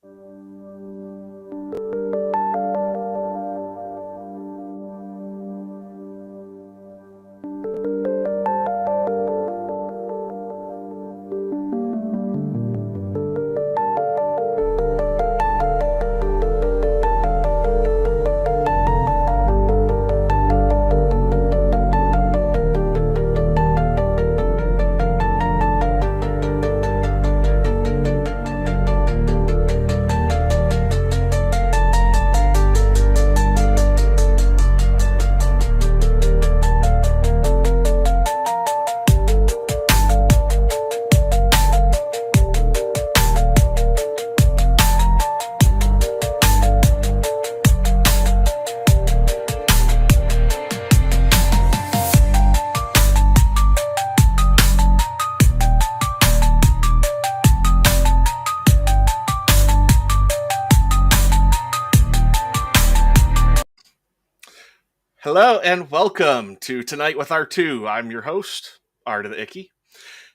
Hello and welcome to Tonight with R2. I'm your host, Art of the Icky,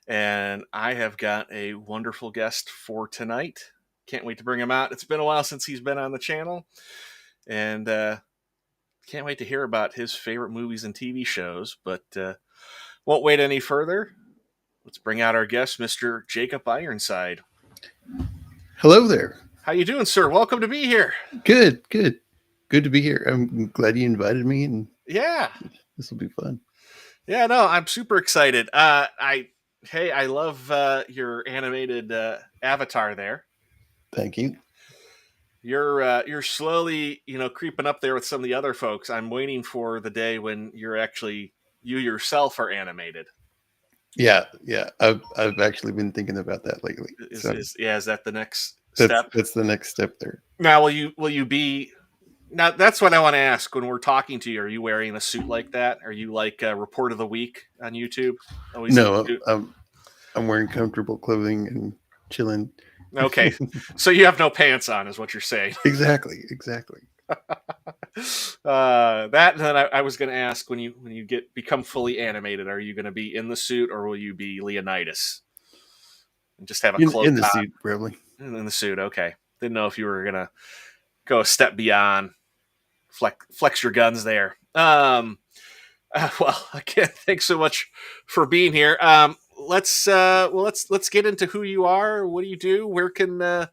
and I have got a wonderful guest for tonight. Can't wait to bring him out. It's been a while since he's been on the channel, and can't wait to hear about his favorite movies and TV shows, but won't wait any further. Let's bring out our guest, Mr. Jacob Ironside. Hello there. How you doing, sir? Welcome to be here. Good to be here. I'm glad you invited me, and yeah, this will be fun. Yeah, no, I'm super excited. I love your animated avatar there. Thank you. You're slowly, creeping up there with some of the other folks. I'm waiting for the day when you yourself are animated. Yeah. I've actually been thinking about that lately. Is that the next step? That's the next step there. Now, will you be? Now, that's what I want to ask when we're talking to you. Are you wearing a suit like that? Are you like a Report of the Week on YouTube? No, I'm wearing comfortable clothing and chilling. Okay, so you have no pants on, is what you're saying. Exactly. That, and then I was going to ask, when you become fully animated, are you going to be in the suit, or will you be Leonidas and just have a cloak in the on? suit, probably. In the suit, okay. Didn't know if you were going to go a step beyond, flex your guns there. Well, again, thanks so much for being here. Let's get into who you are. What do you do? Where can the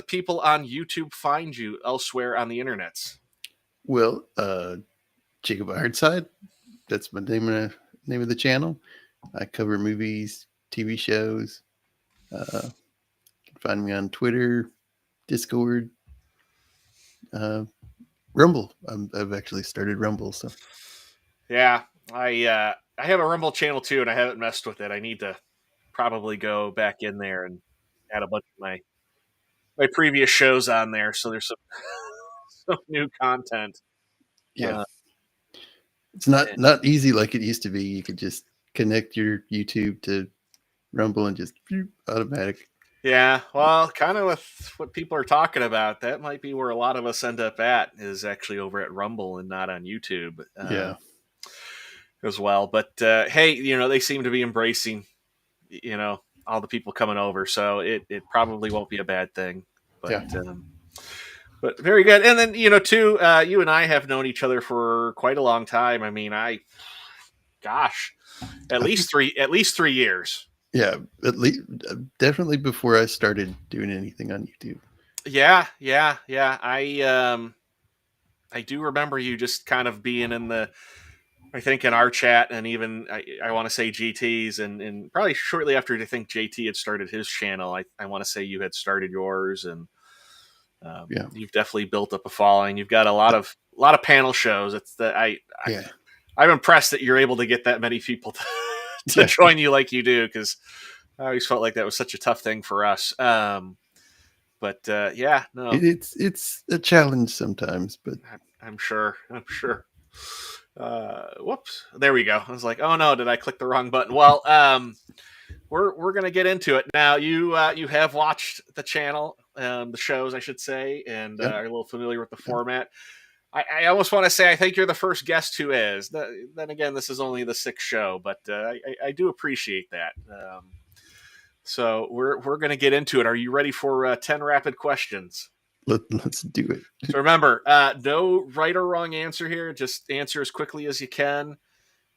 people on YouTube find you elsewhere on the internets? Well, Jacob Ironside. That's my name of the channel. I cover movies, TV shows. You can find me on Twitter, Discord, Rumble. I've actually started Rumble, so yeah, I have a Rumble channel too, and I haven't messed with it. I need to probably go back in there and add a bunch of my previous shows on there, so there's some new content. Yeah, it's not easy like it used to be. You could just connect your YouTube to Rumble and just automatic. Yeah, well, kind of with what people are talking about, that might be where a lot of us end up at, is actually over at Rumble and not on YouTube. As well. But hey, they seem to be embracing, all the people coming over, so it probably won't be a bad thing. But but very good. And then too, you and I have known each other for quite a long time. I mean, at least 3 years. Yeah, at least definitely before I started doing anything on YouTube. Yeah. I do remember you just kind of being in our chat, and even I want to say GT's, and probably shortly after I think JT had started his channel, I want to say you had started yours, and you've definitely built up a following. You've got a lot of panel shows. It's that I'm impressed that you're able to get that many people to join you like you do, because I always felt like that was such a tough thing for us. No, it's a challenge sometimes, but I'm sure. Whoops, there we go. I was like, oh no, did I click the wrong button? Well, we're gonna get into it now. You have watched the channel, the shows, I should say, and are a little familiar with the format. I almost want to say I think you're the first guest who is. Then again, this is only the 6th show, but I do appreciate that. So we're going to get into it. Are you ready for 10 rapid questions? Let's do it. So remember, no right or wrong answer here. Just answer as quickly as you can.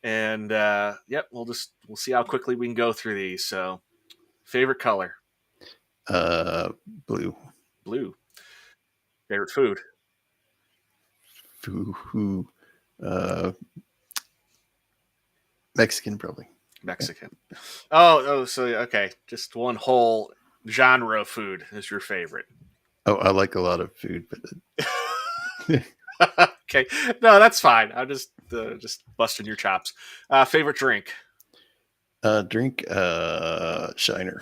And yep, we'll see how quickly we can go through these. So, favorite color? Blue. Blue. Favorite food? Who? Uh, Mexican, probably. Mexican. Oh, so okay, just one whole genre of food is your favorite. Oh, I like a lot of food, but Okay, no, that's fine. I'm just busting your chops. Favorite drink? drink Shiner.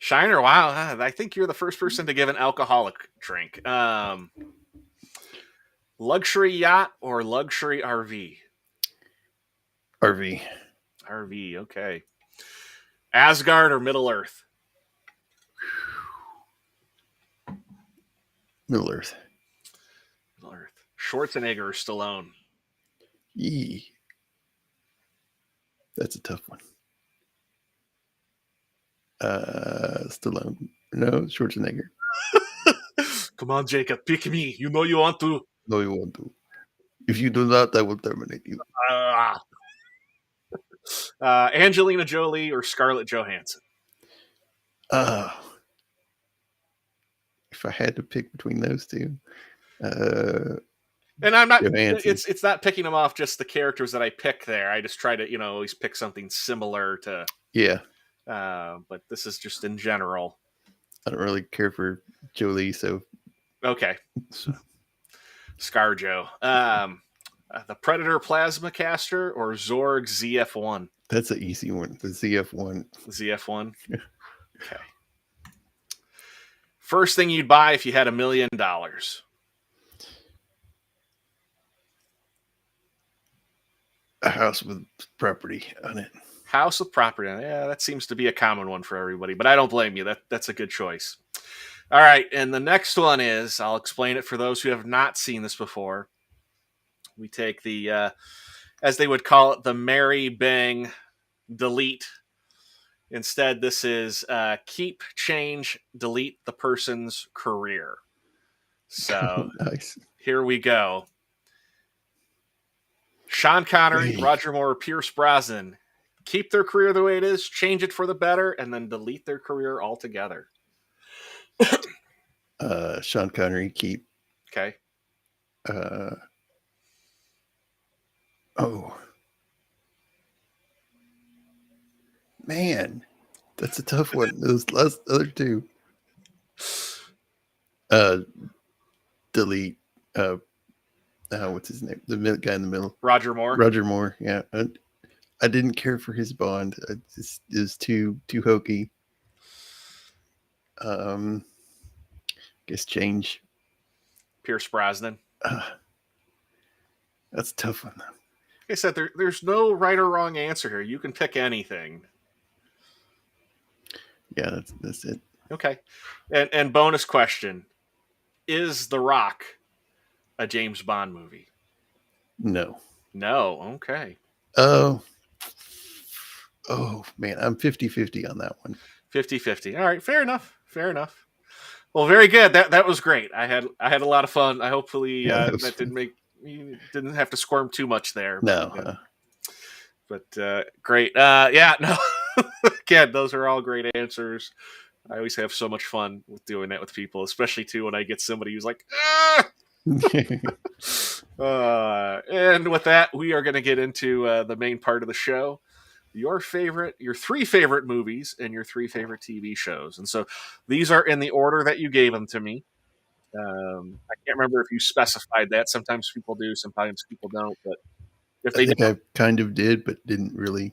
Shiner. Wow, I think you're the first person to give an alcoholic drink. Luxury yacht or luxury RV? RV. RV. Okay. Asgard or Middle Earth? Middle Earth. Middle Earth. Schwarzenegger or Stallone? Yee. That's a tough one. Stallone. No, Schwarzenegger. Come on, Jacob, pick me. You know you want to. No, you won't do. If you do not, I will terminate you. Uh, Angelina Jolie or Scarlett Johansson? Uh, if I had to pick between those two, And I'm not. Johansson. It's not picking them off just the characters that I pick there. I just try to always pick something similar to. Yeah. But this is just in general. I don't really care for Jolie, so Okay. ScarJo. The Predator Plasma Caster or Zorg ZF1? That's an easy one. The ZF1. ZF1? Okay. First thing you'd buy if you had $1 million? A house with property on it. House with property. Yeah, that seems to be a common one for everybody, but I don't blame you. That's a good choice. All right, and the next one is, I'll explain it for those who have not seen this before. We take the, as they would call it, the Mary Bang delete. Instead, this is keep, change, delete the person's career. So Nice. Here we go. Sean Connery, Roger Moore, Pierce Brosnan. Keep their career the way it is, change it for the better, and then delete their career altogether. Sean Connery, keep. Okay. Oh. Man, that's a tough one. Those last other two. Delete. What's his name? The guy in the middle. Roger Moore. Roger Moore. Yeah. I didn't care for his Bond. It was too hokey. Guess change. Pierce Brosnan. That's a tough one, though. Like I said, there's no right or wrong answer here. You can pick anything. Yeah, that's it. Okay. And bonus question. Is The Rock a James Bond movie? No. No. Okay. Oh, man. I'm 50-50 on that one. 50-50. All right. Fair enough. Well, very good. That was great. I had a lot of fun. I hopefully that didn't make you didn't have to squirm too much there. No. But great. Yeah, no. Again, those are all great answers. I always have so much fun with doing that with people, especially too when I get somebody who's like, ah! And with that, we are going to get into the main part of the show. Your three favorite movies and your three favorite TV shows. And so these are in the order that you gave them to me. I can't remember if you specified that. Sometimes people do, sometimes people don't. But if they I kind of did, but didn't really.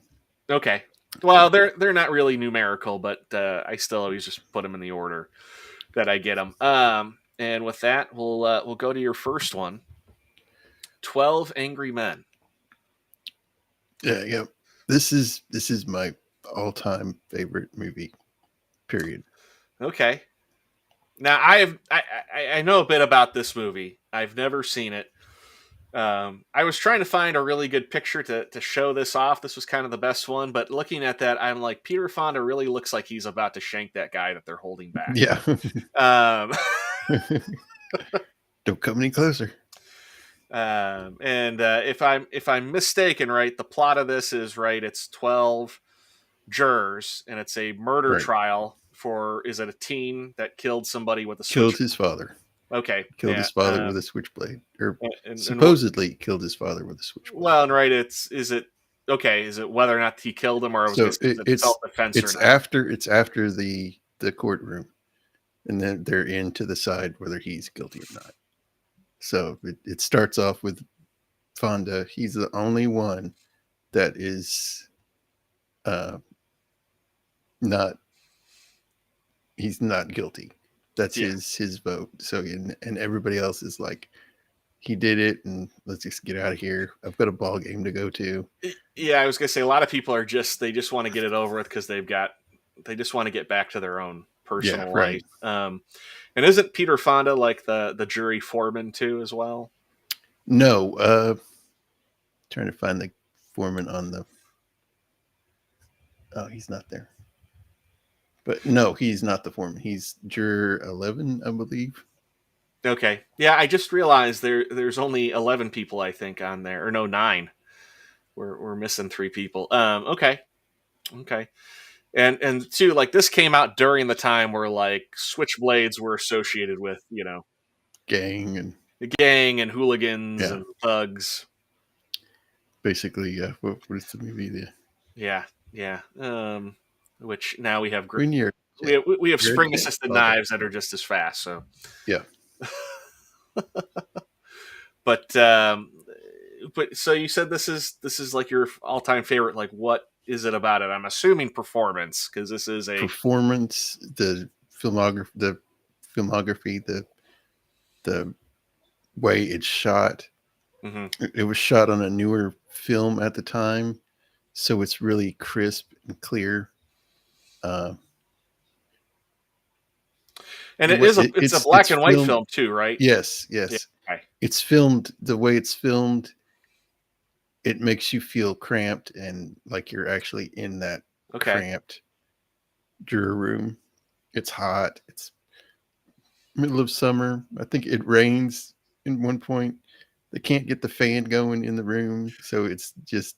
Okay. Well, they're not really numerical, but I still always just put them in the order that I get them. And with that, we'll go to your first one. 12 Angry Men. Yeah. This is my all-time favorite movie. Period. Okay. Now I know a bit about this movie. I've never seen it. I was trying to find a really good picture to show this off. This was kind of the best one, but looking at that, I'm like, Peter Fonda really looks like he's about to shank that guy that they're holding back. Yeah. Um, Don't come any closer. and if I'm mistaken, right, the plot of this is right. It's 12 jurors, and it's a murder Right. trial for, is it a teen that killed somebody with a Killed switch? his father. Okay, Killed yeah. his father with a switchblade, or And supposedly killed his father with a switchblade. well, and right, is it okay? Is it whether or not he killed him, or I was going So to say, is it self defense or it's not? after the courtroom, and then they're in to decide whether he's guilty or not. So it starts off with Fonda. He's the only one that is not. He's not guilty. That's Yeah. his vote. So and everybody else is like, he did it, and let's just get out of here. I've got a ball game to go to. Yeah, I was gonna say a lot of people are they just want to get it over with because they just want to get back to their own Yeah, personal life. right. And isn't Peter Fonda like the jury foreman too as well? No, trying to find the foreman on the. Oh, he's not there. But no, he's not the foreman. He's juror 11, I believe. Okay, yeah, I just realized there's only 11 people I think on there, or no, 9. We're missing 3 people. Okay, okay. And two, like this came out during the time where like switchblades were associated with, Gang and the gang and hooligans yeah, and thugs. basically, yeah. What is the movie? Yeah, yeah. Which now we have When we have you're a spring gang, assisted all that. knives that are just as fast. So, Yeah, but so you said this is like your all time favorite. Like, what is it about it? I'm assuming performance, because this is a performance, the filmography, the way it's shot. mhm. It was shot on a newer film at the time, so it's really crisp and clear. Uh, And it's a black it's and white filmed. film too, right? Yes, Yeah. yes. Okay. It's filmed the way it's filmed. It makes you feel cramped and like you're actually in that Okay. cramped juror room. It's hot. It's middle of summer. I think it rains in one point. They can't get the fan going in the room, so it's just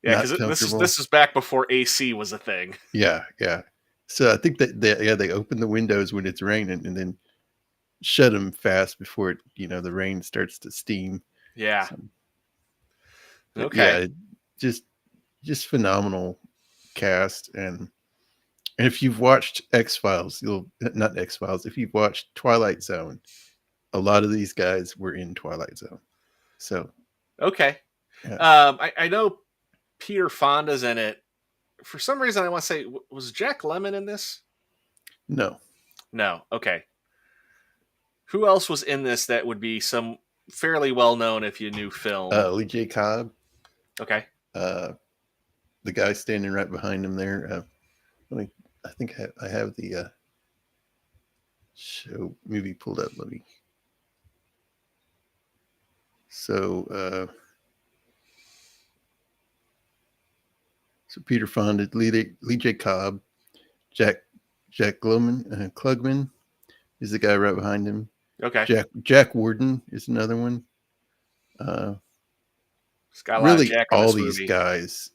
Yeah, because not this is comfortable. this is back before AC was a thing. Yeah, yeah. So I think that they open the windows when it's raining and then shut them fast before the rain starts to steam. Yeah. So, but Okay. yeah, just just phenomenal cast. And if you've watched X-Files, you'll not X-Files. If you've watched Twilight Zone, a lot of these guys were in Twilight Zone. So Okay. yeah, I know Peter Fonda's in it. For some reason, I want to say, was Jack Lemmon in this? no, No. Okay. Who else was in this that would be some fairly well known if you knew film? Lee J. Cobb, Okay. uh, the guy standing right behind him there. Let me, I think I have the show movie pulled up. Let me. So, so Peter Fonda, Lee J. Cobb, Jack Klugman is the guy right behind him. Okay. Jack Warden is another one. Uh, It's got a lot of Really, Jack in all this these movie. guys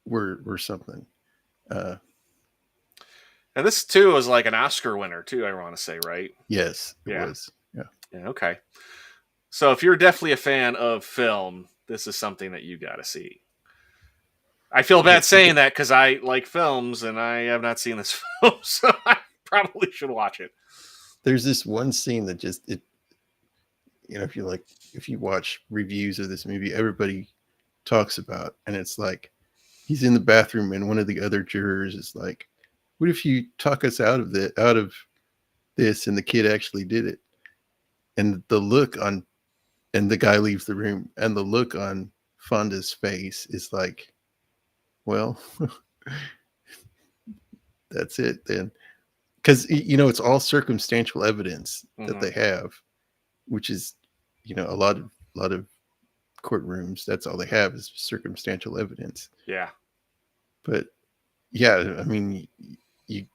were something. Uh, And this too was like an Oscar winner too, I want to say, right? yes, it Yeah. was. Yeah, Yeah. Okay. So if you're definitely a fan of film, this is something that you got to see. I feel yeah. bad saying that because I like films and I have not seen this film, so I probably should watch it. There's this one scene that just it. If you watch reviews of this movie, everybody talks about, and it's like he's in the bathroom, and one of the other jurors is like, "What if you talk us out of this?" And the kid actually did it, and the guy leaves the room, and the look on Fonda's face is like, well, that's it then. Because it's all circumstantial evidence that Hmm. they have, which is a lot of a lot of courtrooms, that's all they have is circumstantial evidence. Yeah. But yeah, I mean, you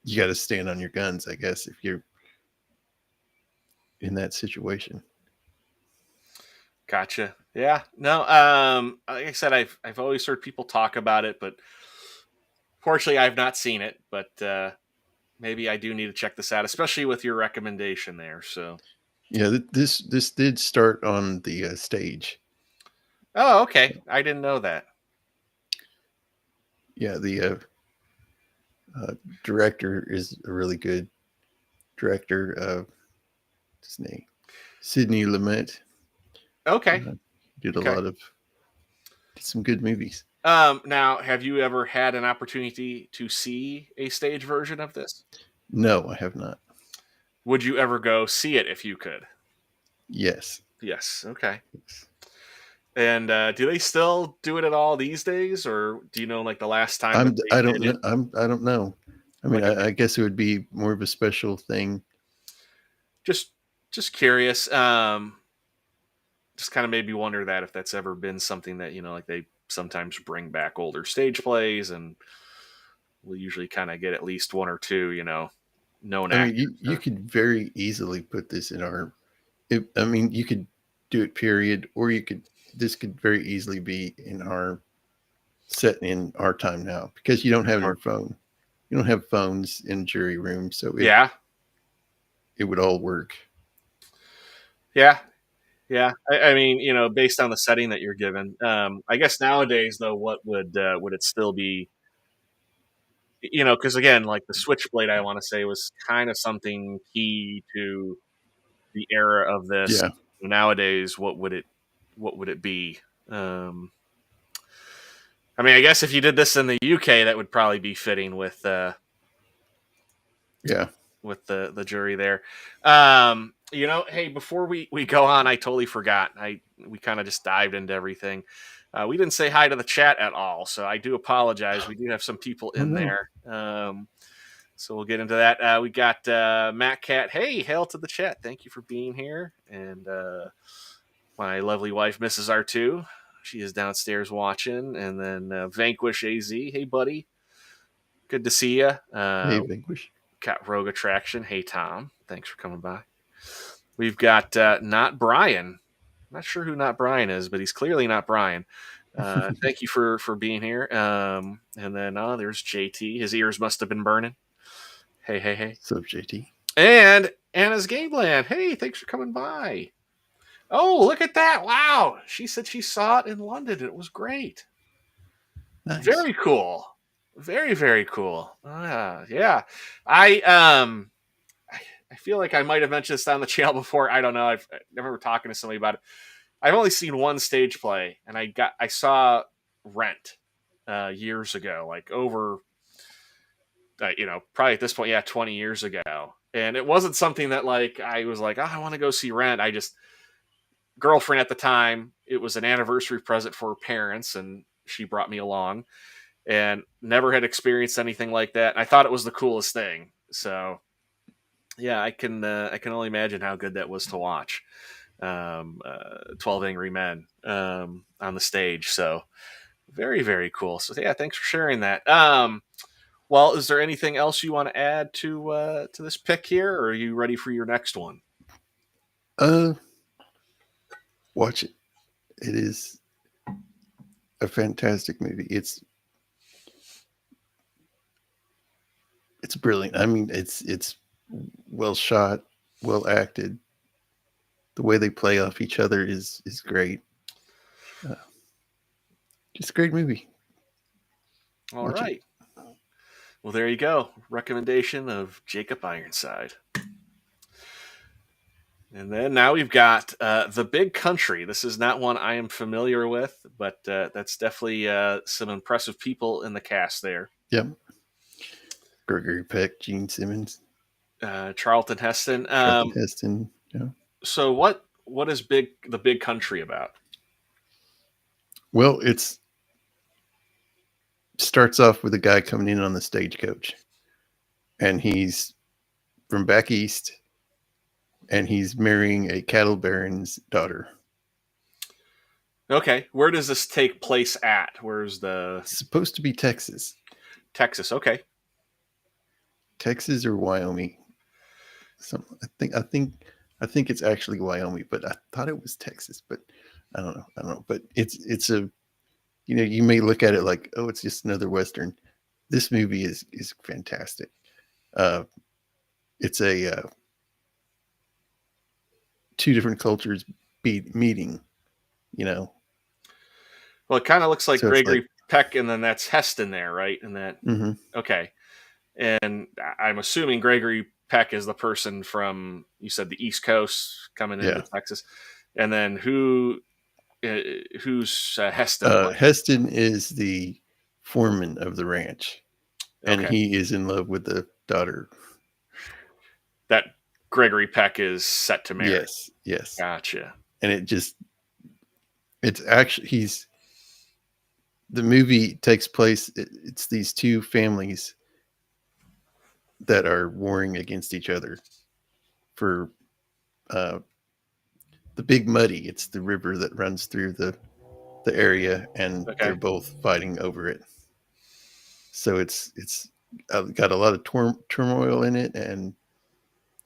you got to stand on your guns, I guess, if you're in that situation. Gotcha. Yeah. No. Like I said, I've always heard people talk about it, but fortunately, I've not seen it. But maybe I do need to check this out, especially with your recommendation there. So. Yeah, this did start on the stage. Oh, okay. I didn't know that. Yeah, the director is a really good director. His name Sidney Lumet. Okay. Did a Okay. lot of did some good movies. Now, have you ever had an opportunity to see a stage version of this? No, I have not. Would you ever go see it if you could? Yes. Yes. Okay. And do they still do it at all these days, or do you know like the last time that they I did don't it? know. I don't know. I mean, Like, I guess it would be more of a special thing. just just curious. Just kind of made me wonder that if that's ever been something that like they sometimes bring back older stage plays, and we'll usually kind of get at least one or two, known I mean, actors. you could very easily put this in our. I mean, you could do it period, or you could. This could very easily be in our set in our time now because you don't have your phone. You don't have phones in jury rooms, so Yeah, it would all work. yeah, yeah. I mean, based on the setting that you're given, I guess nowadays though, what would it still be? Because again, like the Switchblade, I want to say was kind of something key to the era of this. Yeah, Nowadays, what would it be? Um, I mean, I guess if you did this in the UK, that would probably be fitting with yeah. the jury there. Hey, before we go on, I totally forgot. We kind of just dived into everything. We didn't say hi to the chat at all, so I do apologize. We do have some people Oh in no. there. So we'll get into that. We got Matt Cat. Hey, hail to the chat. Thank you for being here. And my lovely wife, Mrs. R2. She is downstairs watching. And then Vanquish AZ. Hey, buddy. Good to see you. Hey, Vanquish. Got Rogue Attraction. Hey, Tom. Thanks for coming by. We've got Not Brian. Not sure who Not Brian is, but he's clearly not Brian. Thank you for being here. And then there's JT. His ears must have been burning. Hey, hey, hey. What's up, JT? And Anna's Gameland. Hey, thanks for coming by. Oh, look at that. Wow. She said she saw it in London. It was great. Nice. Very cool. Very, very cool. Yeah. I feel like I might have mentioned this on the channel before. I don't know. I remember talking to somebody about it. I've only seen one stage play, and I saw Rent years ago, like over probably at this point, yeah, 20 years ago. And it wasn't something that like I was like, oh, I want to go see Rent. I just girlfriend at the time, it was an anniversary present for her parents, and she brought me along, and never had experienced anything like that. I thought it was the coolest thing. So yeah, I can only imagine how good that was to watch. 12 Angry Men on the stage. So very, very cool. So yeah, thanks for sharing that. Well, is there anything else you want to add to this pick here, or are you ready for your next one? Watch it. It is a fantastic movie. It's brilliant. I mean, it's well shot, well acted. The way they play off each other is great. Uh, just a great movie. All Watch it. right. Well, there you go. Recommendation of Jacob Ironside. And then now we've got The Big Country. This is not one I am familiar with, but that's definitely some impressive people in the cast there. Yep. Gregory Peck, Gene Simmons, Charlton Heston. Charlton Heston. Yeah. So what is The Big Country about? Well, it's starts off with a guy coming in on the stagecoach, and he's from back east, and he's marrying a cattle baron's daughter. Okay, where does this take place at? Where's the It's supposed to be Texas, Texas? Okay, Texas or Wyoming. Some I think it's actually Wyoming, but I thought it was Texas, but I don't know. But it's a you may look at it like, oh, it's just another Western. This movie is fantastic. Uh, it's a two different cultures meeting, you know. well, it kind of looks like So it's like, Gregory Peck, and then that's Heston there, right? And that mm-hmm, okay, and I'm assuming Gregory Peck is the person from you said the East Coast coming into yeah. Texas, and then who's Heston play? Heston is the foreman of the ranch, and Okay, he is in love with the daughter. that Gregory Peck is set to marry. Yes, yes, Gotcha. and it's actually he's the movie takes place. It's these two families that are warring against each other for uh, the Big Muddy. It's the river that runs through the area, and they're Okay. both fighting over it. So it's got a lot of turmoil in it, and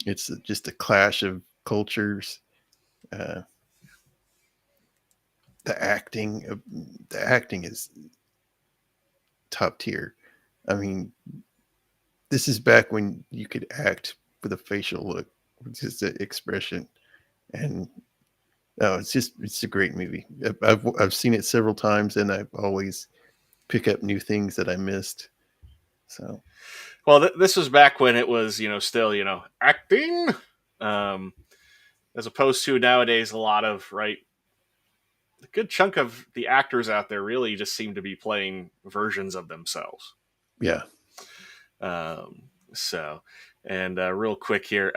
it's just a clash of cultures. Uh, the acting, the acting is top tier. I mean, this is back when you could act with a facial look, with just the expression, and oh, it's a great movie. I've seen it several times, and I always pick up new things that I missed. So Well, this was back when it was, still, acting, um, as opposed to nowadays. A lot of right, a good chunk of the actors out there really just seem to be playing versions of themselves. yeah, So, and real quick here,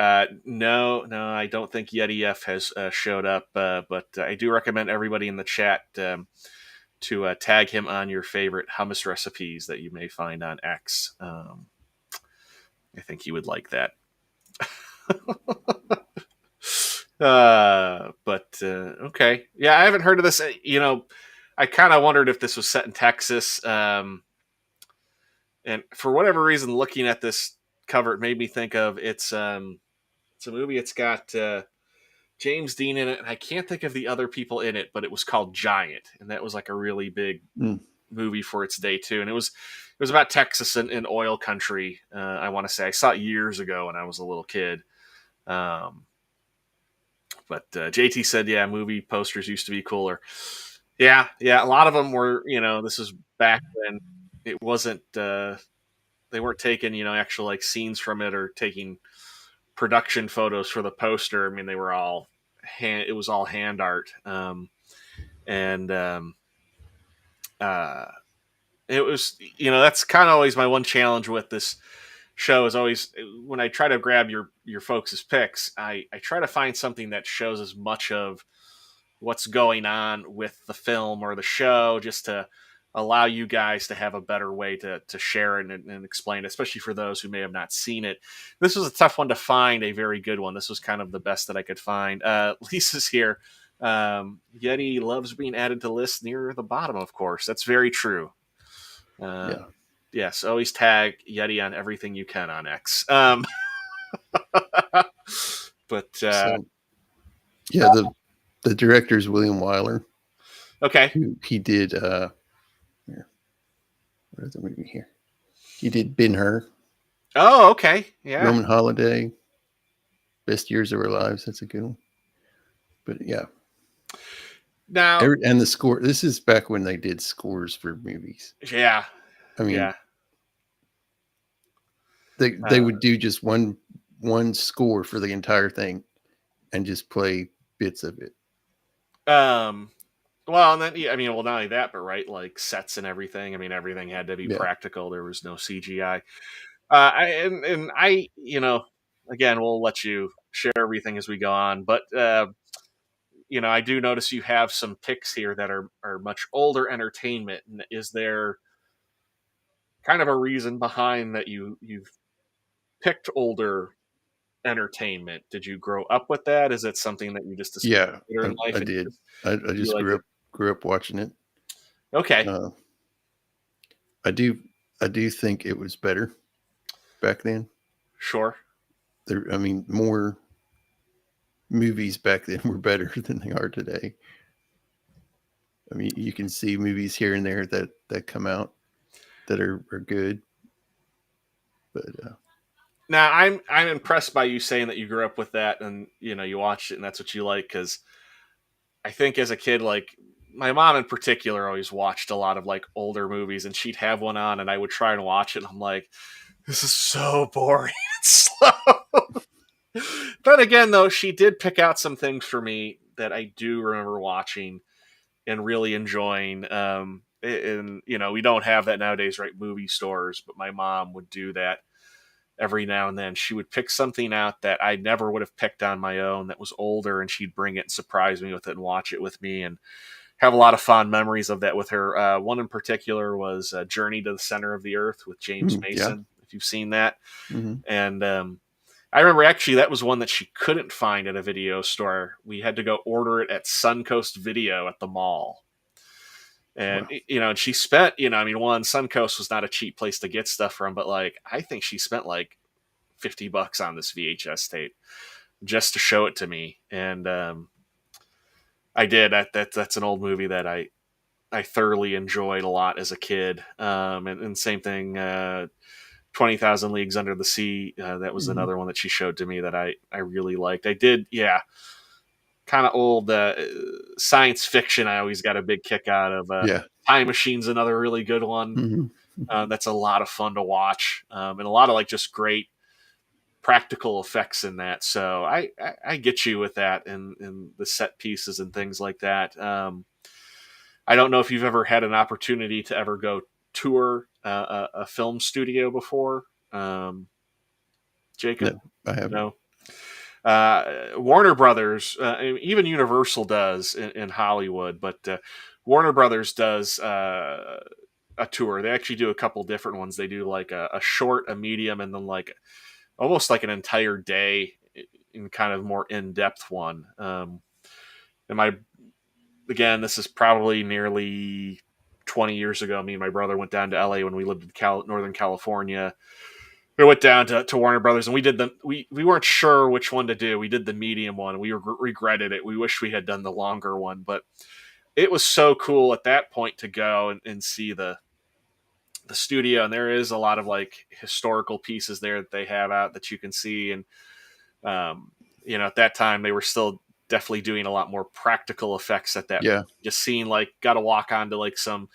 no, I don't think Yeti F has showed up, but I do recommend everybody in the chat to tag him on your favorite hummus recipes that you may find on X. I think he would like that. But okay, yeah, I haven't heard of this. I kind of wondered if this was set in Texas, and for whatever reason, looking at this cover, it made me think of it's a movie. It's got James Dean in it, and I can't think of the other people in it, but it was called Giant, and that was like a really big mm, movie for its day too. And it was about Texas and oil country. I want to say I saw it years ago when I was a little kid. Um, but JT said, yeah, movie posters used to be cooler. Yeah, yeah, a lot of them were. This was back when it wasn't. They weren't taking actual like scenes from it or taking production photos for the poster. I mean, they were all hand. It was all hand art. And uh, it was that's kind of always my one challenge with this show is always when I try to grab your folks' picks, I try to find something that shows as much of what's going on with the film or the show just to allow you guys to have a better way to share it and explain it, especially for those who may have not seen it. This was a tough one to find, a very good one. This was kind of the best that I could find. Lisa's here. Yeti loves being added to lists near the bottom, of course. That's very true. Uh, yeah. yes, always tag Yeti on everything you can on X. But So yeah, the director is William Wyler, okay. who he did. Here, where's the movie here? He did Ben Hur, Oh, okay. Yeah. Roman Holiday, Best Years of Our Lives. That's a good one. But yeah, Now, and the score. This is back when they did scores for movies. yeah, I mean, yeah. they would do just one score for the entire thing and just play bits of it. Um, well, and then yeah, I mean, well, not only that, but right, like sets and everything. I mean, everything had to be Yeah, practical. There was no CGI. And I, again, we'll let you share everything as we go on. But I do notice you have some picks here that are much older entertainment. And is there kind of a reason behind that you've picked older entertainment? Did you grow up with that? Is it something that you just decided yeah, later in life I and did. I you just like grew it? up grew up watching it. Okay, Uh, I do I do think it was better back then. sure. I mean, more movies back then were better than they are today. I mean, you can see movies here and there that come out that are good, but Now I'm impressed by you saying that you grew up with that and you watched it and that's what you like because I think as a kid like my mom in particular always watched a lot of like older movies and she'd have one on and I would try and watch it and I'm like this is so boring and slow. But again though she did pick out some things for me that I do remember watching and really enjoying. And we don't have that nowadays, right? Movie stores, but my mom would do that every now and then. She would pick something out that I never would have picked on my own that was older, and she'd bring it and surprise me with it and watch it with me and have a lot of fond memories of that with her. One in particular was Journey to the Center of the Earth with James yeah. Mason, if you've seen that. Mm-hmm. And I remember actually that was one that she couldn't find at a video store. We had to go order it at Suncoast Video at the mall. And Wow. and she spent, I mean, one Suncoast was not a cheap place to get stuff from, but like I think she spent like $50 on this VHS tape just to show it to me, and I did. That's an old movie that I thoroughly enjoyed a lot as a kid. And same thing, 20,000 Leagues Under the Sea. That was Mm-hmm. another one that she showed to me that I really liked. I did, yeah, kind of old science fiction. I always got a big kick out of. Yeah. Time Machine's another really good one. Mm-hmm. That's a lot of fun to watch, and a lot of like just great practical effects in that. So I get you with that and the set pieces and things like that. I don't know if you've ever had an opportunity to ever go tour a film studio before, Jacob. No, I haven't. No. Warner Brothers, even Universal does in Hollywood, but Warner Brothers does a tour. They actually do a couple different ones. They do like a short, a medium, and then like almost like an entire day in kind of more in depth one. And my again, this is probably nearly 20 years ago. Me and my brother went down to LA when we lived in Northern California. We went down to Warner Brothers and we did we weren't sure which one to do. We did the medium one. We regretted it. We wish we had done the longer one, but it was so cool at that point to go and see the studio. And there is a lot of like historical pieces there that they have out that you can see. And at that time they were still definitely doing a lot more practical effects at that. Yeah. Just seeing like got to walk onto like some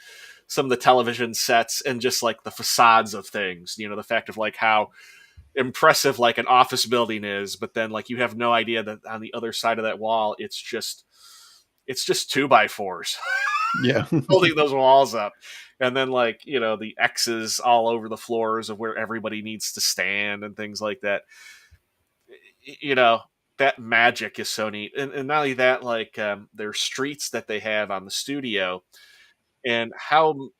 of the television sets and just like the facades of things. The fact of like how impressive like an office building is, but then like you have no idea that on the other side of that wall it's just 2x4s Yeah. holding those walls up. And then like, the X's all over the floors of where everybody needs to stand and things like that. You know, that magic is so neat. And not only that, like there's streets that they have on the studio and how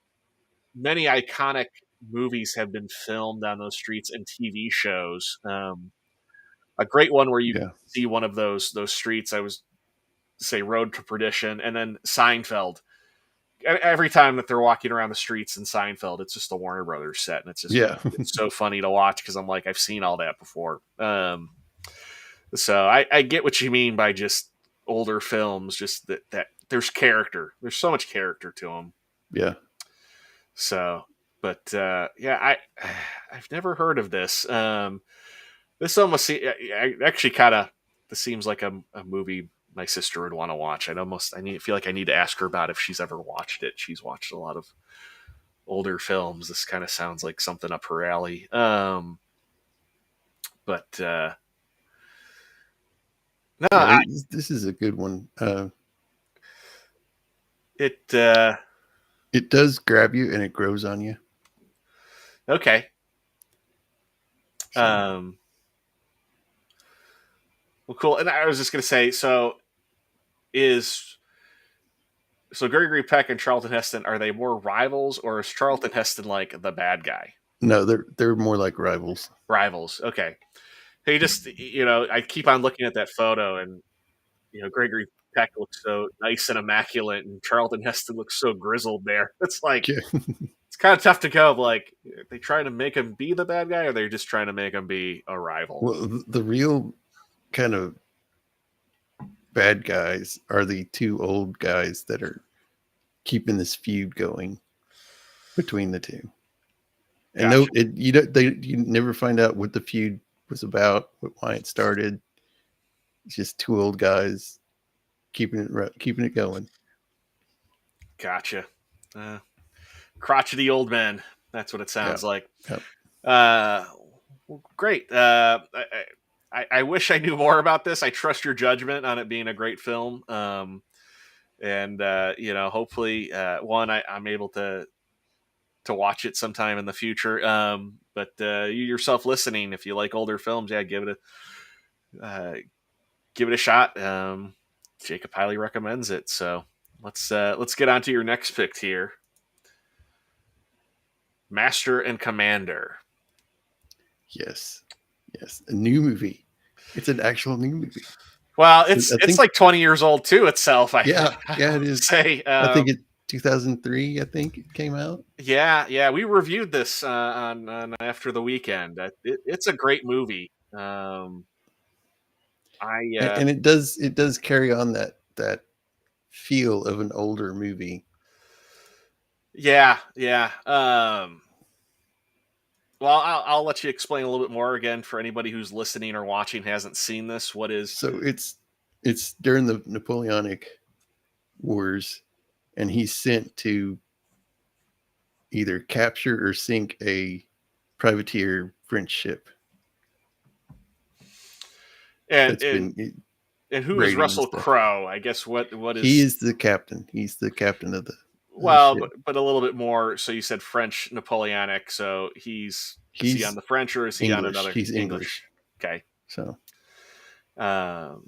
many iconic movies have been filmed on those streets and TV shows. A great one where you Yeah. see one of those streets, I was say Road to Perdition, and then Seinfeld. Every time that they're walking around the streets in Seinfeld, it's just a Warner Brothers set, and Yeah. it's so funny to watch because I'm like I've seen all that before. So I get what you mean by just older films, just that there's character. There's so much character to them. Yeah. So, but yeah, I've never heard of this. This almost actually kind of this seems like a movie my sister would want to watch. Feel like I need to ask her about if she's ever watched it. She's watched a lot of older films. This kind of sounds like something up her alley. But no, Yeah. This is a good one. it It does grab you and it grows on you. okay. So Well, cool. And I was just gonna say, is Gregory Peck and Charlton Heston, are they more rivals, or is Charlton Heston like the bad guy? no, they're more like rivals. Rivals. Okay. He just, I keep on looking at that photo, and Gregory. Peck looks so nice and immaculate, and Charlton Heston looks so grizzled there. It's like Yeah. it's kind of tough to go. Like, are they trying to make him be the bad guy, or they're just trying to make him be a rival? Well, the real kind of bad guys are the two old guys that are keeping this feud going between the two. And no, Gotcha. you never find out what the feud was about, why it started. It's just two old guys keeping it going. Gotcha. Uh, Crotchety old men. That's what it Yeah. sounds like. Yep. Well, great. I wish I knew more about this. I trust your judgment on it being a great film. And hopefully, I'm able to watch it sometime in the future. But you yourself listening, if you like older films, yeah, give it a shot. Jacob highly recommends it. So let's get on to your next pick here. Master and Commander. Yes. A new movie. It's an actual new movie. Well, So it's like 20 years old too itself. Yeah, it is. Say, I think it 2003. I think it came out. Yeah. We reviewed this on After the Weekend. It's a great movie. And it does carry on that feel of an older movie. Yeah. Well, I'll let you explain a little bit more again for anybody who's listening or watching hasn't seen this. What is? So it's during the Napoleonic Wars, and he's sent to either capture or sink a privateer French ship. And who is Russell Crowe? I guess what is he is the captain. He's the captain of the but a little bit more. So you said French Napoleonic. So is he on the French or is he English. on another? He's English. Okay. So, and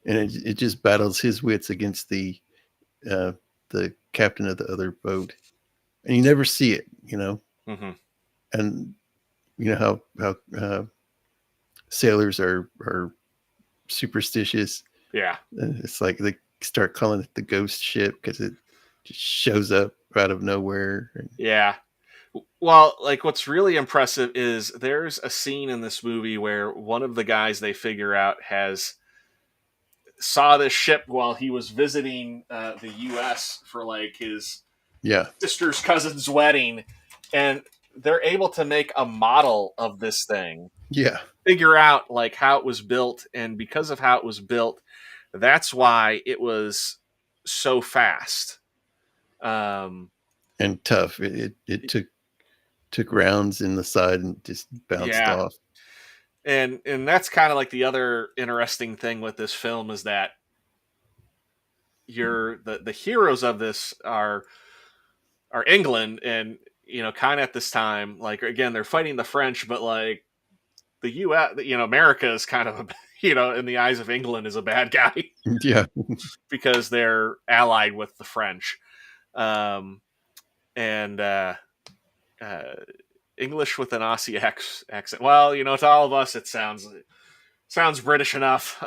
it just battles his wits against the captain of the other boat, and you never see it, Mm-hmm. And you know how sailors are superstitious. Yeah, it's like they start calling it the ghost ship because it just shows up out of nowhere. Yeah. Well, like what's really impressive is there's a scene in this movie where one of the guys they figure out saw this ship while he was visiting the U.S. for like his sister's cousin's wedding, and they're able to make a model of this thing. Yeah. Figure out like how it was built, and because of how it was built, that's why it was so fast. And tough. It took rounds in the side and just bounced off. And that's kind of like the other interesting thing with this film is that the heroes of this are England, and kind of at this time, like again, they're fighting the French, but like the U.S., America is kind of in the eyes of England is a bad guy. Yeah. Because they're allied with the French. English with an Aussie accent. Well, to all of us, it sounds British enough.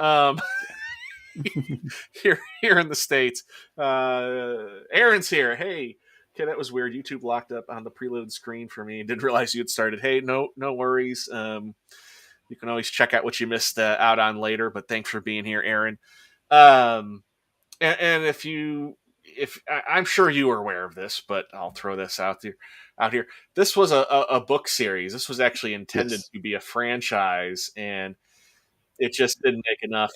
Here in the States, Aaron's here. Hey, okay, that was weird. YouTube locked up on the preload screen for me and didn't realize you had started. Hey, no worries. You can always check out what you missed out on later. But thanks for being here, Aaron. And if I'm sure you were aware of this, but I'll throw this out here. This was a book series. This was actually intended to be a franchise, and it just didn't make enough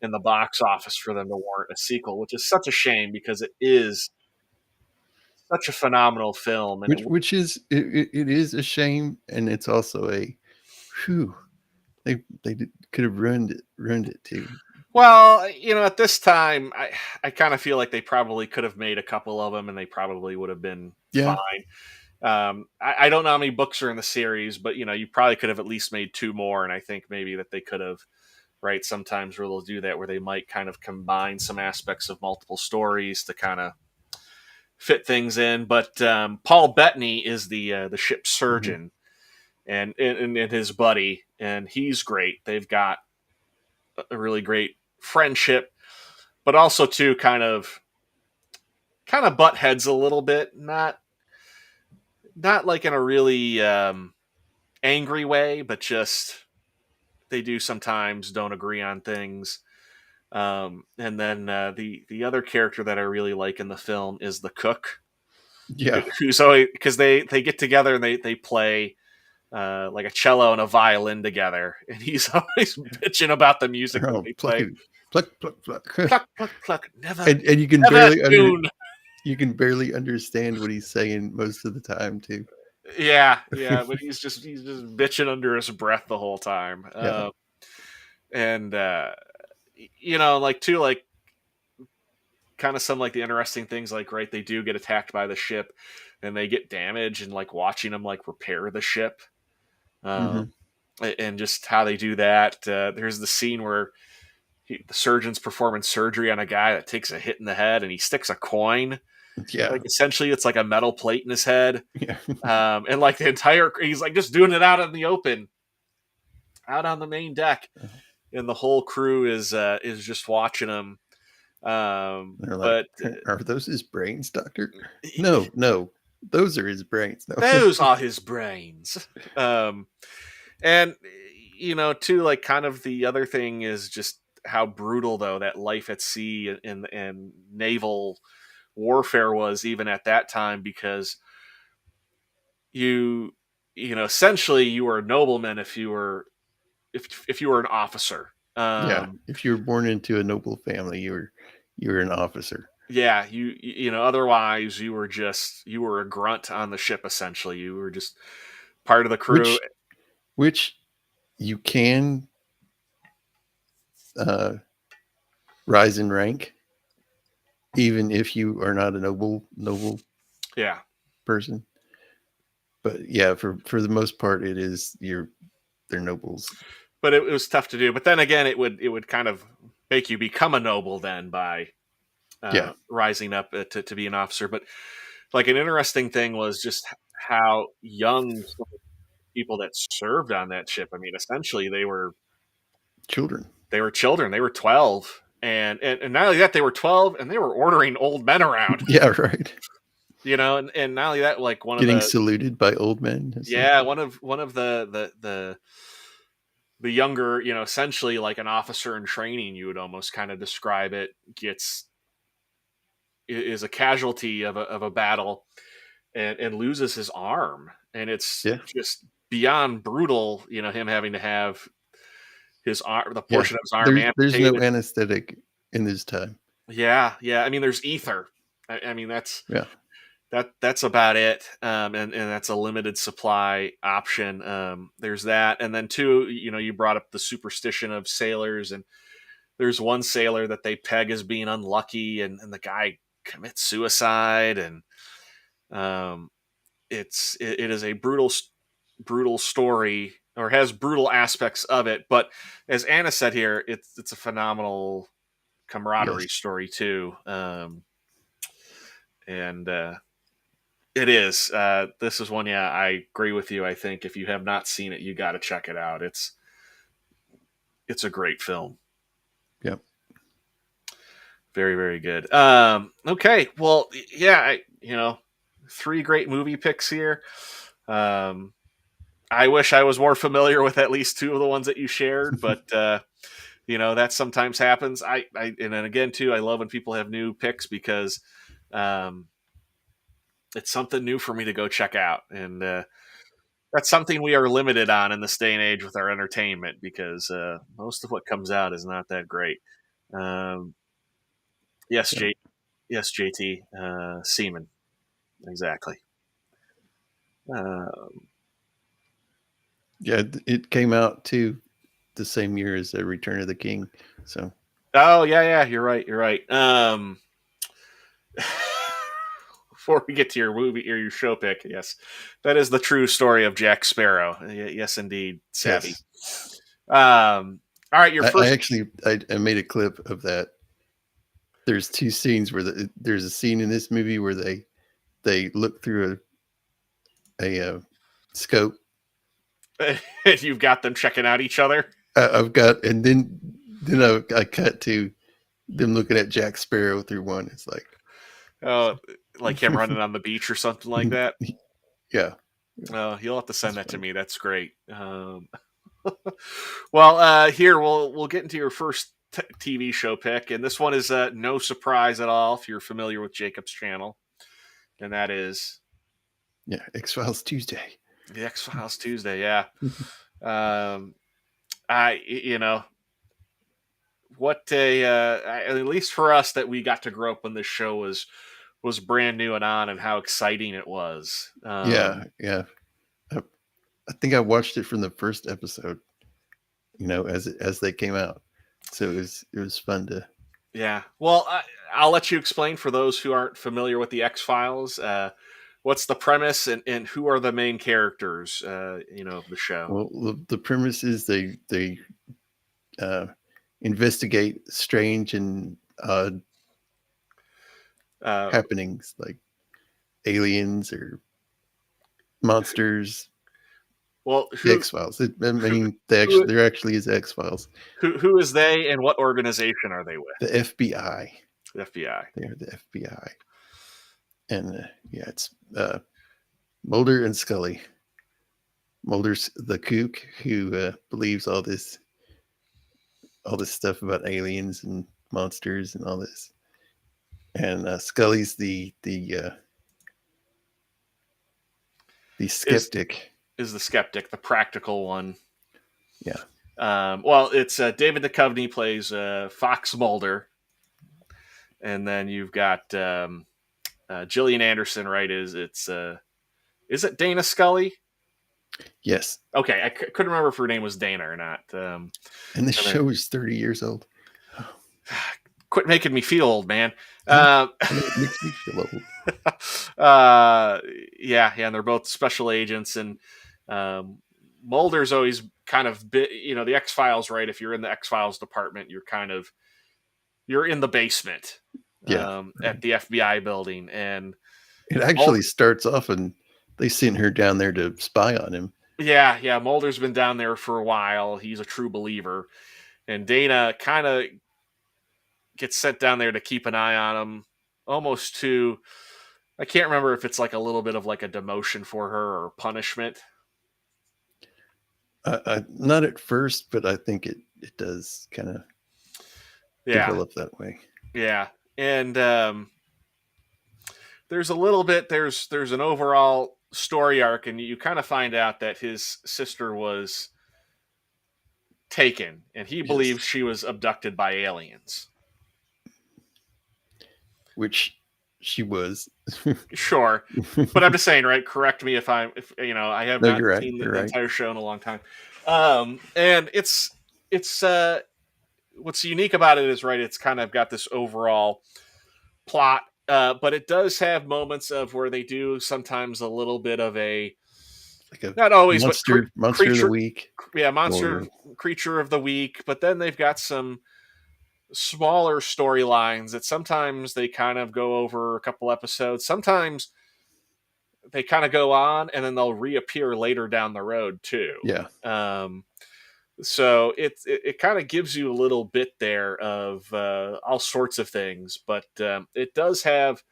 in the box office for them to warrant a sequel, which is such a shame because it is such a phenomenal film. And which is it is a shame, and it's also a whew. They could have ruined it too. Well, at this time, I kind of feel like they probably could have made a couple of them, and they probably would have been fine. I don't know how many books are in the series, but you probably could have at least made two more, and I think maybe that they could have. Right, sometimes where they'll do that, where they might kind of combine some aspects of multiple stories to kind of fit things in. But Paul Bettany is the ship's surgeon, and his buddy, and he's great. They've got a really great friendship, but also too kind of butt heads a little bit, not like in a really angry way, but just they do sometimes don't agree on things. And then the other character that I really like in the film is the cook, Yeah. who's always because they get together and they play like a cello and a violin together, and he's always bitching about the music that Oh, they pluck play. it, pluck, pluck. Pluck, pluck, pluck. Never, And you can never barely tune. you can barely understand what he's saying most of the time too. Yeah, yeah, but he's just bitching under his breath the whole time. Yeah. And you know, like too, like kind of some like the interesting things, like right, they do get attacked by the ship, and they get damaged, and like watching them like repair the ship, um, Hmm. and just how they do that. There's the scene where the surgeon's performing surgery on a guy that takes a hit in the head, and he sticks a coin. Yeah. Like essentially, it's like a metal plate in his head, Yeah. and like the entire he's like just doing it out in the open, out on the main deck, and the whole crew is just watching him. They're like, But are those his brains, doctor? No, no, those are his brains. No. those are his brains. Um, and you know, too, like kind of the other thing is just how brutal though that life at sea and naval warfare was even at that time, because you you know essentially you were a nobleman if you were an officer. Yeah. If you were born into a noble family, you were an officer. Yeah, you know, otherwise you were a grunt on the ship essentially. You were just part of the crew. Which you can uh, rise in rank, even if you are not a noble Yeah. person. But yeah, for the most part, it is they're nobles. But it was tough to do. But then again, it would kind of make you become a noble then by Yeah, rising up to be an officer. But like an interesting thing was just how young some of the people that served on that ship. I mean, essentially children. they were children. They were 12. And not only that, they were 12 and they were ordering old men around, Yeah, right. you know, and not only that, like one of Getting the, saluted by old men. It's like, yeah, one of the younger, you know, essentially like an officer in training, you would almost kind of describe it, gets is a casualty of a battle and loses his arm, and it's yeah, just beyond brutal, you know, him having to have his arm, the yeah. portion of his arm There's no amputated. anesthetic in this time. Yeah, yeah, I mean there's ether. I mean Yeah, that's about it, and that's a limited supply option. There's that, and then two, you know, you brought up the superstition of sailors, and there's one sailor that they peg as being unlucky, and the guy commits suicide, and um, it is a brutal story, or has brutal aspects of it, but as Anna said here, it's a phenomenal camaraderie yes, story too, and it is. This is one. Yeah, I agree with you. I think if you have not seen it, you got to check it out. It's a great film. yep. Very very good. Okay. Well, yeah. You know, three great movie picks here. Um, I wish I was more familiar with at least two of the ones that you shared, but you know that sometimes happens. And then again too, I love when people have new picks because um, it's something new for me to go check out, and that's something we are limited on in this day and age with our entertainment, because most of what comes out is not that great. Um, yes, Yep. yes, JT, Seaman, exactly. Uh, Yeah, it came out too the same year as the Return of the King. So oh yeah, yeah, you're right, you're right. Before we get to your movie or your show pick, yes, that is the true story of Jack Sparrow. Yes, indeed, Savvy. yes, All right, your I first. actually I made a clip of that. There's two scenes where there's a scene in this movie where they look through a scope. You've got them checking out each other. I've got, and then then I cut to them looking at Jack Sparrow through one. It's like, Oh, like him running on the beach or something like that. yeah, You'll have to that's send that to funny. me. That's great. Well, here we'll get into your first TV show pick, and this one is no surprise at all if you're familiar with Jacob's channel, and that is Yeah, X-Files Tuesday. the X Files Tuesday. Yeah, um, I you know what a at least for us that we got to grow up when this show was brand new and on, and how exciting it was. Yeah, yeah. I, I think I watched it from the first episode, as they came out. So it was fun to. Yeah. Well, I'll let you explain for those who aren't familiar with the X Files. What's the premise, and who are the main characters? Of the show. Well, the premise is they uh, investigate strange and odd Uh, happenings like aliens or monsters. well, The X Files. I who mean, who there actually is X Files. who is they, and what organization are they with? The FBI. The FBI. They are the FBI, and yeah, it's Mulder and Scully. Mulder's the kook who believes all this stuff about aliens and monsters and all this, and Scully's the Is skeptic. is the skeptic, the practical one? Yeah. Well, it's David Duchovny plays Fox Mulder, and then you've got Gillian Anderson. Right? Is it Dana Scully? Yes. Okay, I couldn't remember if her name was Dana or not. And the And then, show is 30 years old. quit making me feel old, man. I know it makes me feel old. Yeah, and they're both special agents, and Mulder's always kind of the X Files, right? If you're in the X Files department, you're in the basement Yeah. at the FBI building, and It actually starts off and they sent her down there to spy on him. yeah, Mulder's been down there for a while. He's a true believer, and Dana kind of gets sent down there to keep an eye on him, almost to, I can't remember if it's like a little bit of like a demotion for her or punishment. Not at first, but I think it does kind of Yeah, develop that way. yeah, and there's a little bit there's an overall story arc, and you kind of find out that his sister was taken, and he Yes. believes she was abducted by aliens. Which she was. Sure, but I'm just saying, right? Correct me if I have No, not you're right. seen You're the right. entire show in a long time. And it's what's unique about it is, right, it's kind of got this overall plot, but it does have moments of where they do sometimes a little bit of a, Like a not always, but monster of the creature, week. yeah, monster Or creature of the week. But then they've got some smaller storylines that sometimes they kind of go over a couple episodes. Sometimes they kind of go on and then they'll reappear later down the road too. yeah. So it kind of gives you a little bit there of all sorts of things, but it does have,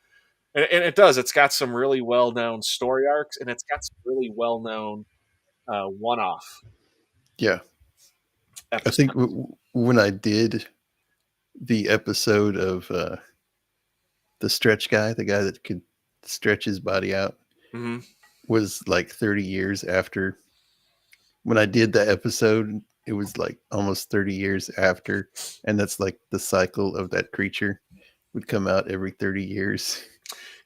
and it does. It's got some really well known story arcs, and it's got some really well known one off Yeah. I think episodes. when I did the episode of the stretch guy, the guy that could stretch his body out, Mm-hmm. was like 30 years after. When I did that episode, it was like almost 30 years after. And that's like the cycle of that creature would come out every 30 years.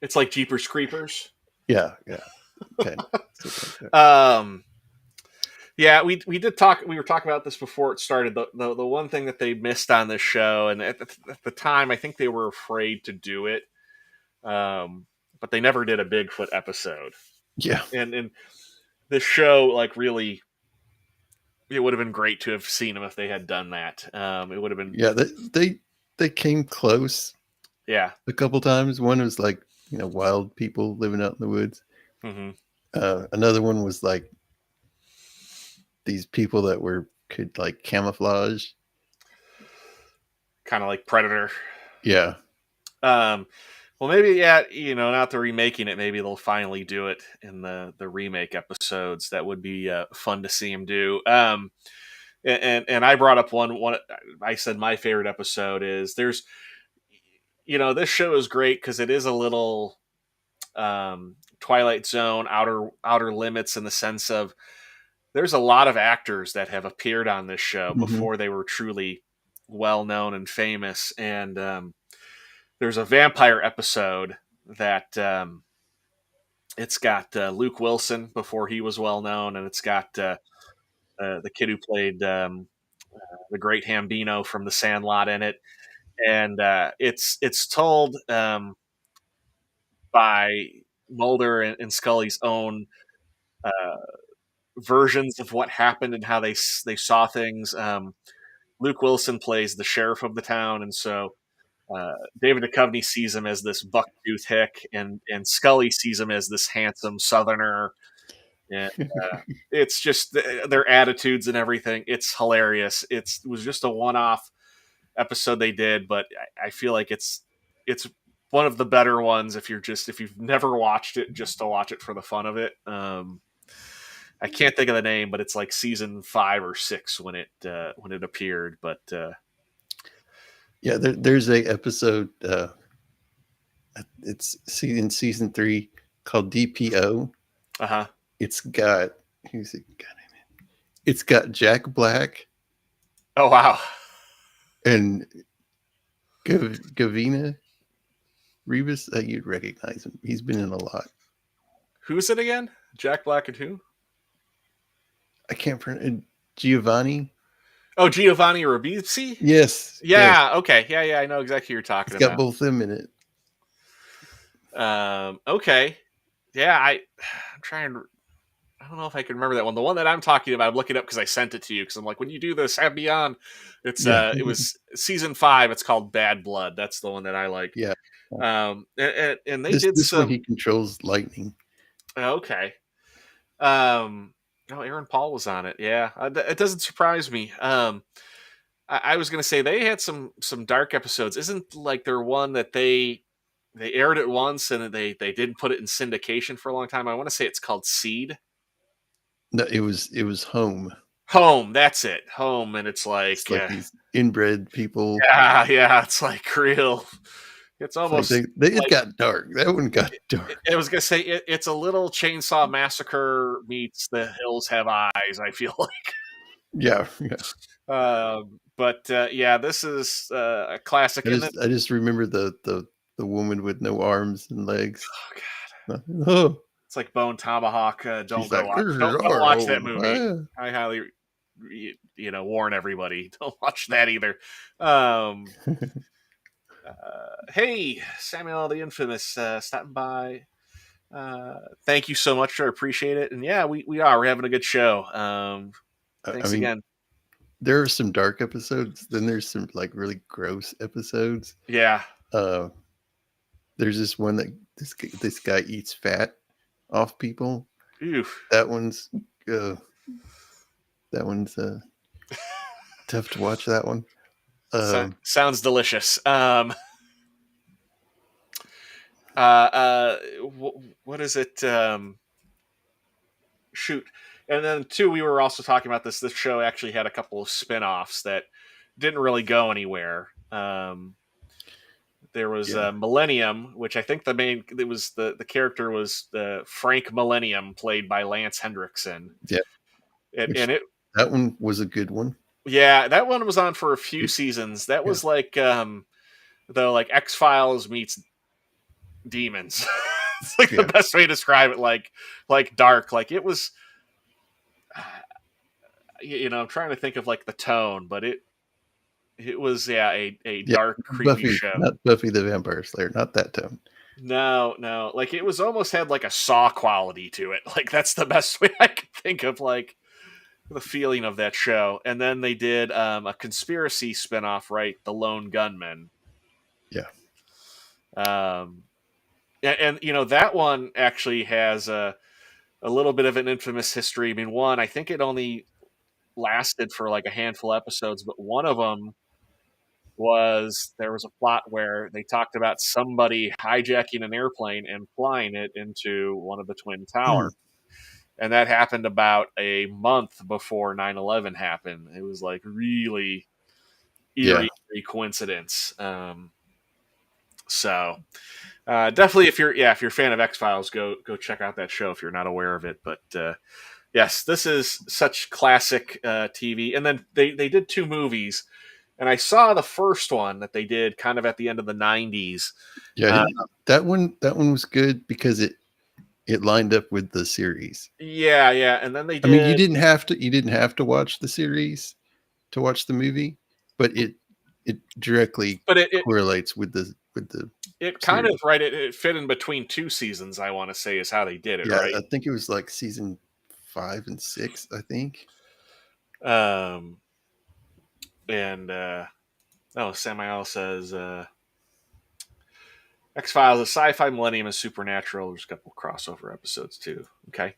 It's like Jeepers Creepers. Yeah. Yeah. Kind of stuff like that. Yeah, we did talk. We were talking about this before it started. The one thing that they missed on this show, and at the time, I think they were afraid to do it, but they never did a Bigfoot episode. Yeah. And this show, like, really, it would have been great to have seen them if they had done that. It would have been, Yeah. They came close yeah. a couple times. One was like, wild people living out in the woods. Mm-hmm. Another one was like these people that could like camouflage. kind of like Predator. Yeah. Um, well, maybe yeah, not the remaking it. Maybe they'll finally do it in the remake episodes. That would be fun to see him do. And I brought up one. I said my favorite episode is this show is great because it is a little Twilight Zone, outer limits in the sense of there's a lot of actors that have appeared on this show Hmm. before they were truly well known and famous. And there's a vampire episode that it's got Luke Wilson before he was well known, and it's got the kid who played the great Hambino from The Sandlot in it, and it's told by Mulder and Scully's own uh, versions of what happened and how they saw things. Luke Wilson plays the sheriff of the town, and so David Duchovny sees him as this buck-tooth hick, and Scully sees him as this handsome Southerner. And it's just their attitudes and everything. It's hilarious. It was just a one-off episode they did, but I feel like it's one of the better ones if you've never watched it just to watch it for the fun of it. I can't think of the name, but it's like season 5 or 6 when it appeared. But Yeah, there's a episode. It's in season 3 called DPO. uh huh. It's got who's it got in it? It's got Jack Black Oh wow. and Gavina Rebus. You'd recognize him. He's been in a lot. Who's it again? Jack Black and who? I can't pronounce Giovanni. Oh, Giovanni Ribisi. Yes, yes. Yeah. Okay. Yeah. Yeah. I know exactly who you're It's talking got about. both them in it. Okay. Yeah. I'm trying. I don't know if I can remember that one. The one that I'm talking about, I'm looking up because I sent it to you. Because I'm like, when you do this, have me on. Yeah, It was season 5. It's called Bad Blood. That's the one that I like. yeah. And they did This one he some. controls lightning. Okay. Oh, Aaron Paul was on it. Yeah, it doesn't surprise me. I was gonna say they had some dark episodes. Isn't like there one that they aired it once and they didn't put it in syndication for a long time. I want to say it's called Seed. No, it was home. Home. That's it. Home, and it's It's like like these inbred people. yeah. It's like real. It's It's like almost it like got dark. That one got dark. I was gonna say it's a little Chainsaw Massacre meets The Hills Have Eyes. I feel like. Yeah, yeah. But yeah, this is a classic. And then, I just remember the woman with no arms and legs. oh god, Oh, it's like Bone Tomahawk. Don't she's go like, watch. this is Don't our watch that home. movie. I highly, warn everybody. Don't watch that either. Um, hey, Samuel the Infamous, stopping by. Thank you so much. I appreciate it. And yeah, we're having a good show. I Thanks mean, again. there are some dark episodes. Then there's some like really gross episodes. Yeah. Uh, there's this one that this guy eats fat off people. Oof. That one's uh, that one's tough to watch. That one. Sounds delicious. Uh, what is it? Shoot. And then two, we were also talking about this. This show actually had a couple of spin-offs that didn't really go anywhere. There was Yeah. Millennium, which I think the character was Frank Millennium, played by Lance Hendrickson. Yeah. That one was a good one. Yeah, that one was on for a few seasons. That was like like X-Files meets Demons. It's like the best way to describe it. Like dark. Like it was. I'm trying to think of like the tone, but it was a dark, creepy Buffy, show. not Buffy the Vampire Slayer, not that tone. No, like it was almost had like a Saw quality to it. Like that's the best way I could think of like the feeling of that show. And then they did a conspiracy spinoff, right? The Lone Gunman. Yeah. And that one actually has a little bit of an infamous history. I mean, one, I think it only lasted for like a handful of episodes, but one of them was there was a plot where they talked about somebody hijacking an airplane and flying it into one of the Twin Towers. And that happened about a month before 9/11 happened. It was like really Yeah. eerie coincidence. So definitely, if you're a fan of X Files, go check out that show if you're not aware of it. But yes, this is such classic TV. And then they did two movies, and I saw the first one that they did kind of at the end of the '90s. Yeah. Uh, That one was good because it lined up with the series. yeah, and then they I mean, you did, didn't have to watch the series to watch the movie, but it directly but correlates with the it kind of series. right. It fit in between two seasons. I want to say is how they did it, Yeah, right? I think it was like season 5 and 6, I think. Um, and Samael says X Files, a sci-fi millennium is supernatural. There's a couple crossover episodes too. Okay,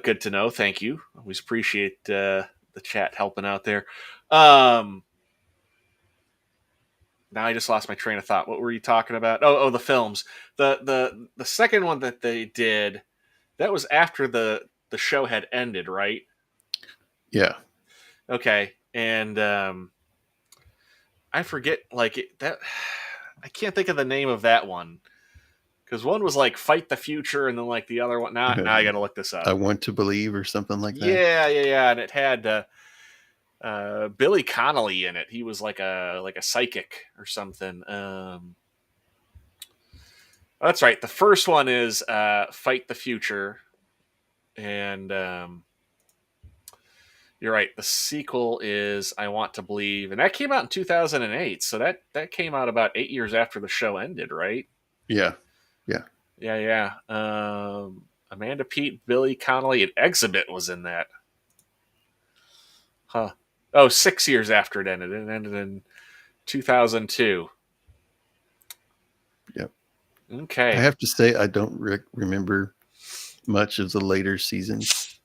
good to know. Thank you. Always appreciate the chat helping out there. Um, now I just lost my train of thought. What were you talking about? Oh, the films. The second one that they did, that was after the show had ended, right? Yeah. Okay, and I forget that. I can't think of the name of that one because one was like Fight the Future, and then like the other one. Now I got to look this I up. want to believe or something like that. Yeah, and it had Billy Connolly in it. He was like a psychic or something. That's right. The first one is Fight the Future, and you're right. The sequel is I Want to Believe, and that came out in 2008. So that came out about 8 years after the show ended, right? Yeah. Yeah. Yeah. Amanda Peet, Billy Connolly, and Exhibit was in that. Huh. Oh, 6 years after it ended. It ended in 2002. Yep. I Okay. have to say I don't remember much of the later seasons.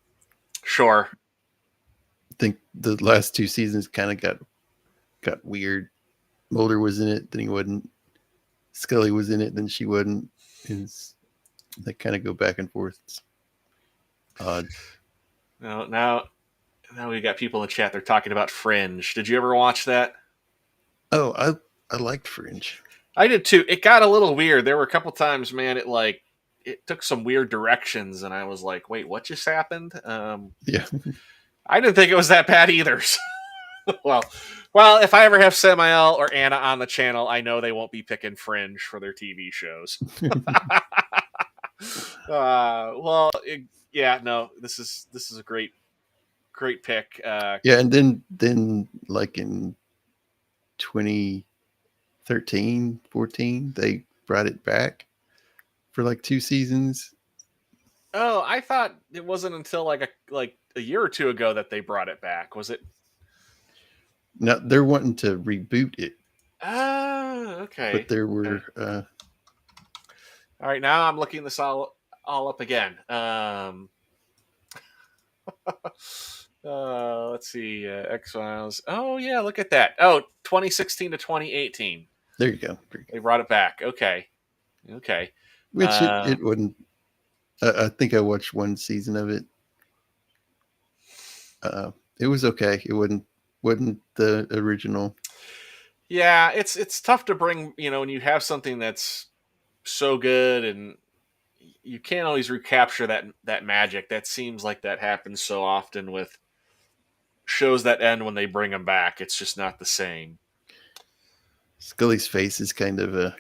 Sure. I think the last two seasons kind of got weird. Mulder was in it, then he wasn't. Scully was in it, then she wasn't. They kind of go back and forth. It's odd. Now we got people in the chat. They're talking about Fringe. Did you ever watch that? Oh, I liked Fringe. I did too. It got a little weird. There were a couple times, man. It took some weird directions, and I was like, "Wait, what just happened?" Yeah. I didn't think it was that bad either. well, if I ever have Samael or Anna on the channel, I know they won't be picking Fringe for their TV shows. Yeah, no, this is a great pick. Yeah, and then like in 2013, 14, they brought it back for like 2 seasons. Oh, I thought it wasn't until like a year or two ago that they brought it back. Was it? Now they're wanting to reboot it, Okay. but there Okay. were All right, now I'm looking this all up again. Let's see, X Files. Oh yeah, look at that. Oh, 2016 to 2018. there you go. They brought it back. Okay. Which it wouldn't. I think I watched one season of it. It was okay. It wasn't the original. Yeah, it's tough to bring. When you have something that's so good and you can't always recapture that magic. That seems like that happens so often with shows that end when they bring them back. It's just not the same. Scully's face is kind of a.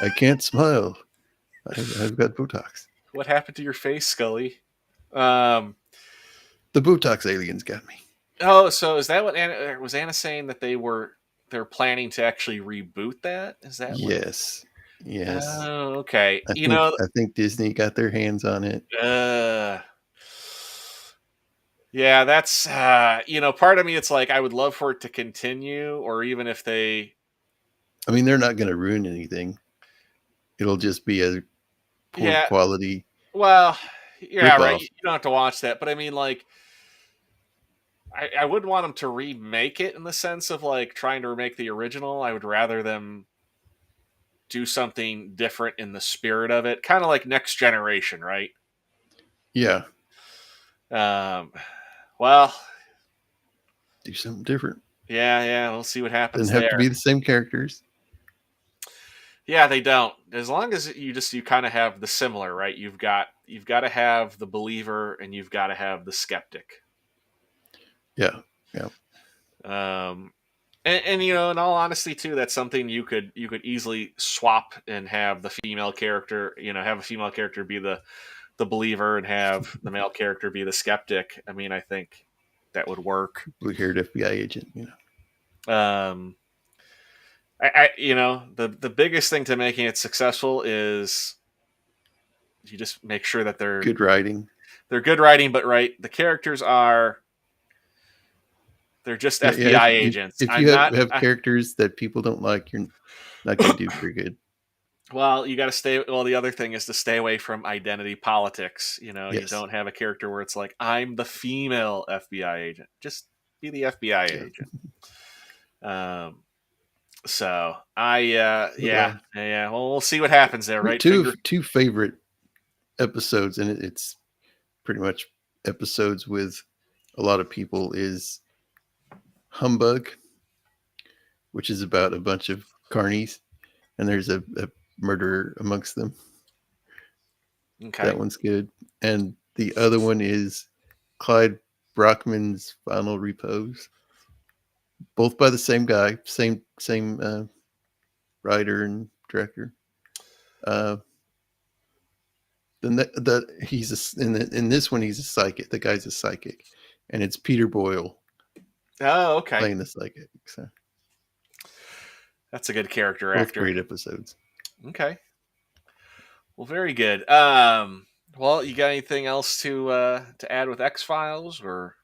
I can't smile. I've got Botox. What happened to your face, Scully? Um, The Botox aliens got me. oh, so is that what Anna saying that they're planning to actually reboot that? Is that what? Yes. Yes. Oh, okay. I think Disney got their hands on it. Yeah, that's part of me. It's like I would love for it to continue, or even if they. I mean, they're not going to ruin anything. It'll just be a poor Yeah. quality. Well, yeah, right. Ripoff. You don't have to watch that, but I mean, like, I wouldn't want them to remake it in the sense of like trying to remake the original. I would rather them do something different in the spirit of it, kind of like Next Generation, right? Yeah, Um, well, do something different. yeah, we'll see what happens Doesn't have to there. be the same characters. Yeah, they don't. As long as you kind of have the similar, right? You've got to have the believer and you've got to have the skeptic. Yeah, yeah. Um, and in all honesty, too, that's something you could easily swap and have the female character, have a female character be the believer and have the male character be the skeptic. I mean, I think that would work. Blue-haired FBI agent. Um, the biggest thing to making it successful is you just make sure that they're Good writing. they're good writing, but right, the characters they're just Yeah, yeah. FBI agents. If I'm you not. have characters that people don't like, you're not going to do very good. Well, you got to stay. Well, the other thing is to stay away from identity politics. You Yes. don't have a character where it's like, I'm the female FBI agent. Just be the FBI Yeah. agent. So But, yeah. Well, we'll see what happens there, right? two favorite episodes, and it's pretty much episodes with a lot of people, is Humbug, which is about a bunch of carnies, and there's a murderer amongst them. Okay. That one's good. And the other one is Clyde Brockman's Final Repose. Both by the same guy, same writer and director. Uh, then in this one he's a psychic. The guy's a psychic, and it's Peter Boyle Oh, okay. playing the psychic. So That's a good character both actor. great episodes. Okay. Well, very good. Well, you got anything else to add with X-Files or?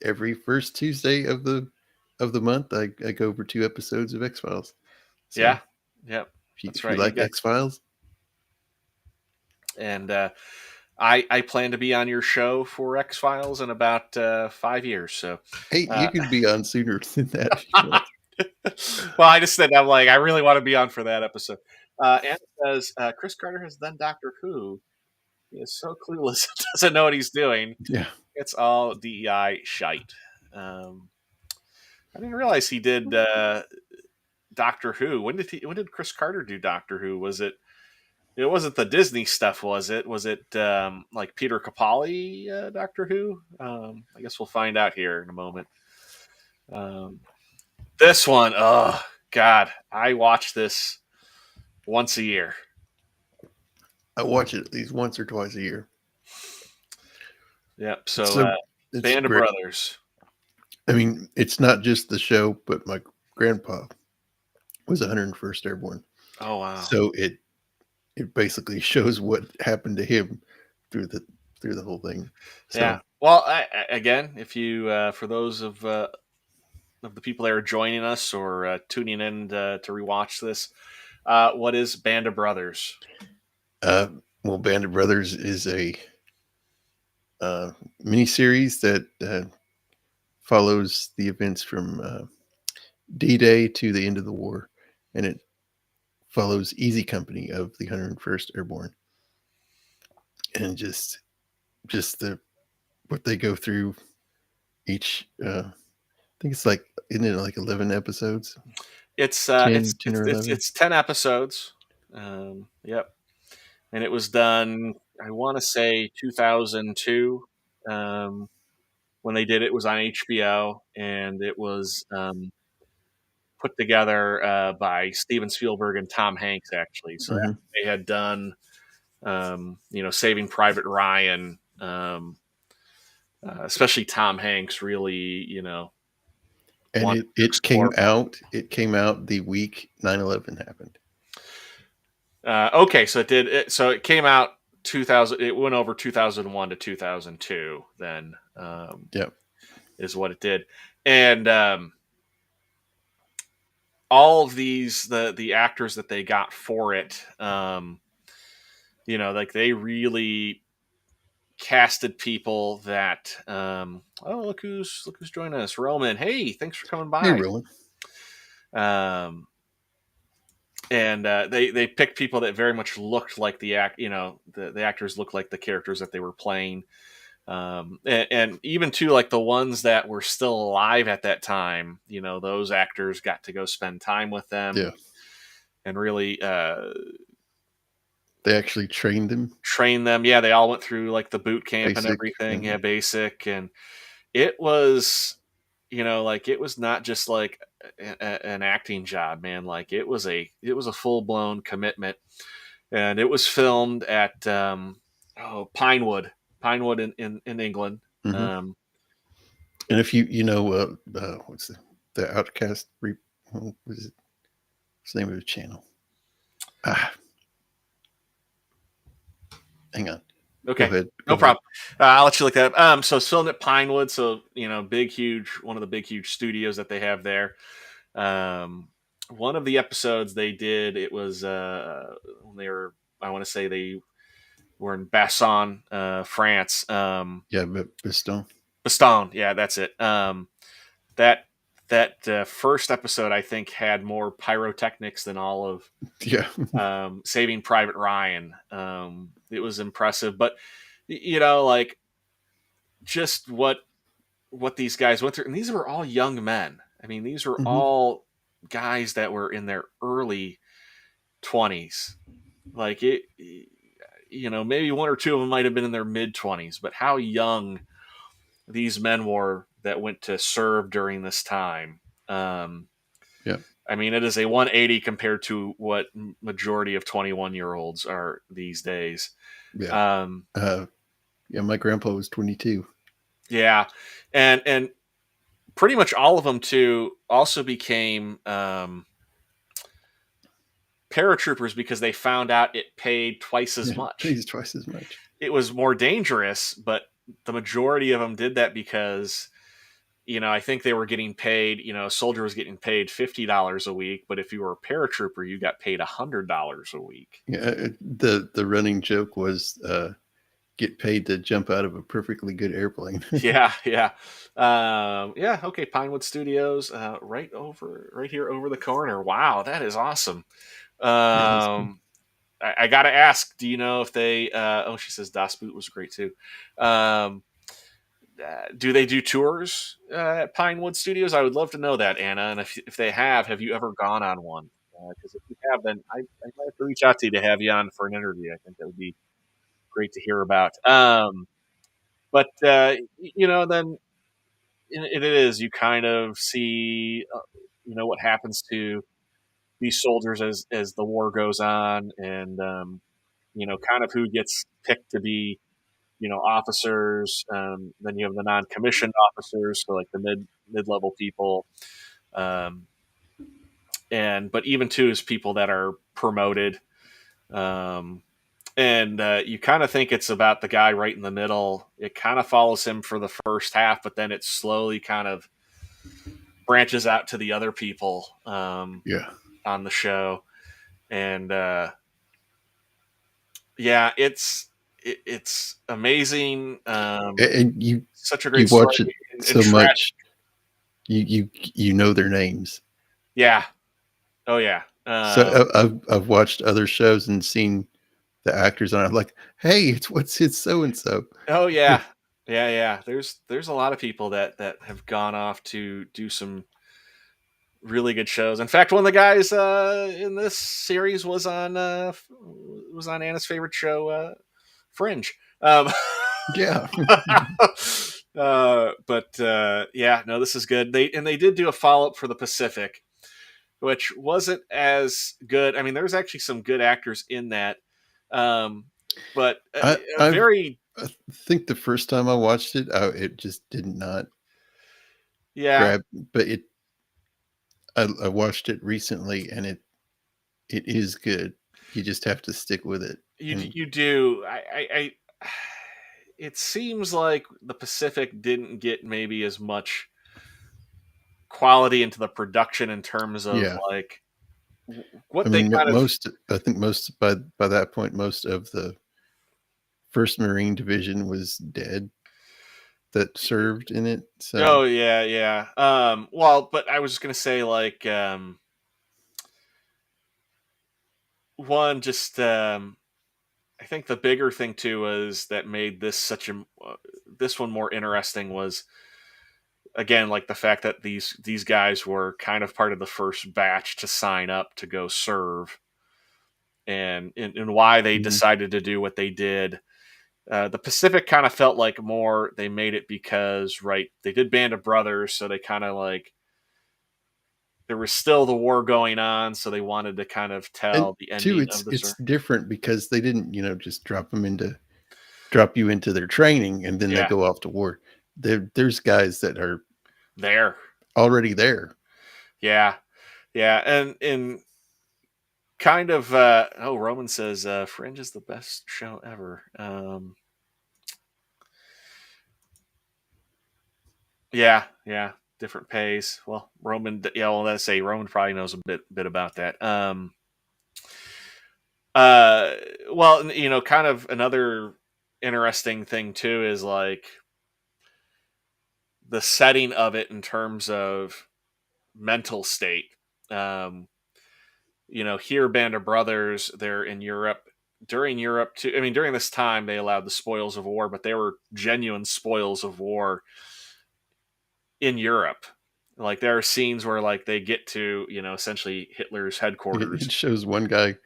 Every first Tuesday of the month, I go over 2 episodes of X-Files. So Yeah. Yep. That's if right. you like X-Files, and I plan to be on your show for X-Files in about 5 years. So, hey, you could be on sooner than that if you want. well, I just said I'm like I really want to be on for that episode. And says Chris Carter has done Doctor Who. He is so clueless, doesn't know what he's doing. Yeah, It's all DEI shite. I didn't realize he did Doctor Who. When did Chris Carter do Doctor Who? Was it? It wasn't the Disney stuff, was it? Was it like Peter Capaldi Doctor Who? I guess we'll find out here in a moment. This one, oh God, I watch this once a year. I watch it at least once or twice a year. Yep. So Band of Brothers. I mean, it's not just the show, but my grandpa was 101st Airborne. Oh wow! So it basically shows what happened to him through the whole thing. So, yeah. Well, again, if you for those of the people that are joining us or tuning in to rewatch this, what is Band of Brothers? Well, Band of Brothers is a miniseries that follows the events from D-Day to the end of the war, and it follows Easy Company of the 101st Airborne, and just what they go through each. I think it's like, isn't it like 11 episodes? It's 10 or 11. It's 10 episodes. Yep, and it was done. I want to say 2002. When they did it, was on HBO, and it was put together by Steven Spielberg and Tom Hanks, actually. So they had done, Saving Private Ryan, especially Tom Hanks, really, And it came out. It came out the week 9/11 happened. Okay, so it did. So it came out 2000. It went over 2001 to 2002. Then, Yep, is what it did, and all of these the actors that they got for it, like they really casted people that oh, look who's joining us, Roman. Hey, thanks for coming Hey, by. Roland. Um, and they picked people that very much looked like the actors looked like the characters that they were playing. And even too, like the ones that were still alive at that time, those actors got to go spend time with them Yeah, and really they actually trained them train them. Yeah, they all went through like the boot camp and basic. everything. Yeah, And basic. And it was, like it was not just like an acting job, man. Like it was a full blown commitment, and it was filmed at Pinewood, in England. mhm. Um, And if you know what's the Outcast? What was it? What's the name of the channel? Ah, hang on. Go okay, ahead. Go no ahead. problem. I'll let you look that up. So it's filmed at Pinewood, so big, huge, one of the big, huge studios that they have there. One of the episodes they did, it was when they were, I want to say they were in Basson, France. Yeah, but Stone. Bastogne, yeah, that's it. That first episode, I think, had more pyrotechnics than all of Yeah, Saving Private Ryan. It was impressive, but like just what these guys went through, and these were all young men. I mean, these were hmm all guys that were in their early 20s. Like it, maybe one or two of them might have been in their mid 20s, but how young these men were that went to serve during this time. Um, yeah, I mean, it is a 180 compared to what majority of 21-year-olds are these days. yeah. Um, Uh, yeah, my grandpa was 22. yeah, and pretty much all of them too also became paratroopers because they found out it paid twice as Yeah, much. pays twice as much. It was more dangerous, but the majority of them did that because I think they were getting paid. A soldier was getting paid $50 a week, but if you were a paratrooper, you got paid $100 a week. Yeah, the running joke was get paid to jump out of a perfectly good airplane. Yeah, yeah, yeah. Okay, Pinewood Studios, right here over the corner. Wow, that is awesome. Yeah, that's cool. Um, I gotta ask, do you know if they? Oh, she says Das Boot was great too. Um, do they do tours at Pinewood Studios? I would love to know that, Anna. And if they have you ever gone on one? Because if you have, then I might have to reach out to you to have you on for an interview. I think that would be great to hear about. But then it is you kind of see what happens to these soldiers as the war goes on, and kind of who gets picked to be officers. Then you have the non-commissioned officers, so like the mid-level people, um, and but even too is people that are promoted. Um, and you kind of think it's about the guy right in the middle. It kind of follows him for the first half, but then it slowly kind of branches out to the other people Yeah, on the show, and yeah, it's amazing. and you Such a you great story, watch it and so tragic. much, you know their names. Yeah. Oh yeah. So I've watched other shows and seen the actors, and I'm like, hey, it's so and so. Oh yeah. Yeah, yeah. There's a lot of people that have gone off to do some really good shows. In fact, one of the guys in this series was on Anna's favorite show, Fringe. Yeah, But yeah, no, this is good. They did do a follow up for the Pacific, which wasn't as good. I mean, there's actually some good actors in that, um, but I a I've very I think the first time I watched it, it just did not yeah. grab. But I watched it recently, and it is good. You just have to stick with it. And You do. It seems like the Pacific didn't get maybe as much quality into the production in terms of yeah, like I what they mean, kind of most I think most by that point, most of the First Marine Division was dead that served in it. So Oh yeah, yeah. Well, but I was just gonna say like one just I think the bigger thing too was that made this such a this one more interesting was again like the fact that these guys were kind of part of the first batch to sign up to go serve and why they mhm. decided to do what they did. The Pacific kind of felt like more they made it because right they did Band of Brothers, so they kind of like there was still the war going on, so they wanted to kind of And tell the two, ending it's of the it's story. different because they didn't, just drop you into their training and then they Yeah, go off to war. There's guys that are there. already there. Yeah, yeah, and kind of. Oh, Roman says Fringe is the best show ever. Yeah, yeah, different pays. Well, Roman. Yeah, well, let's say Roman probably knows a bit about that. Uh, well, kind of another interesting thing too is like the setting of it in terms of mental state. Um, here Band of Brothers, they're in Europe. During Europe too, I mean, during this time they allowed the spoils of war, but they were genuine spoils of war in Europe. Like there are scenes where like they get to, essentially Hitler's It headquarters. shows one guy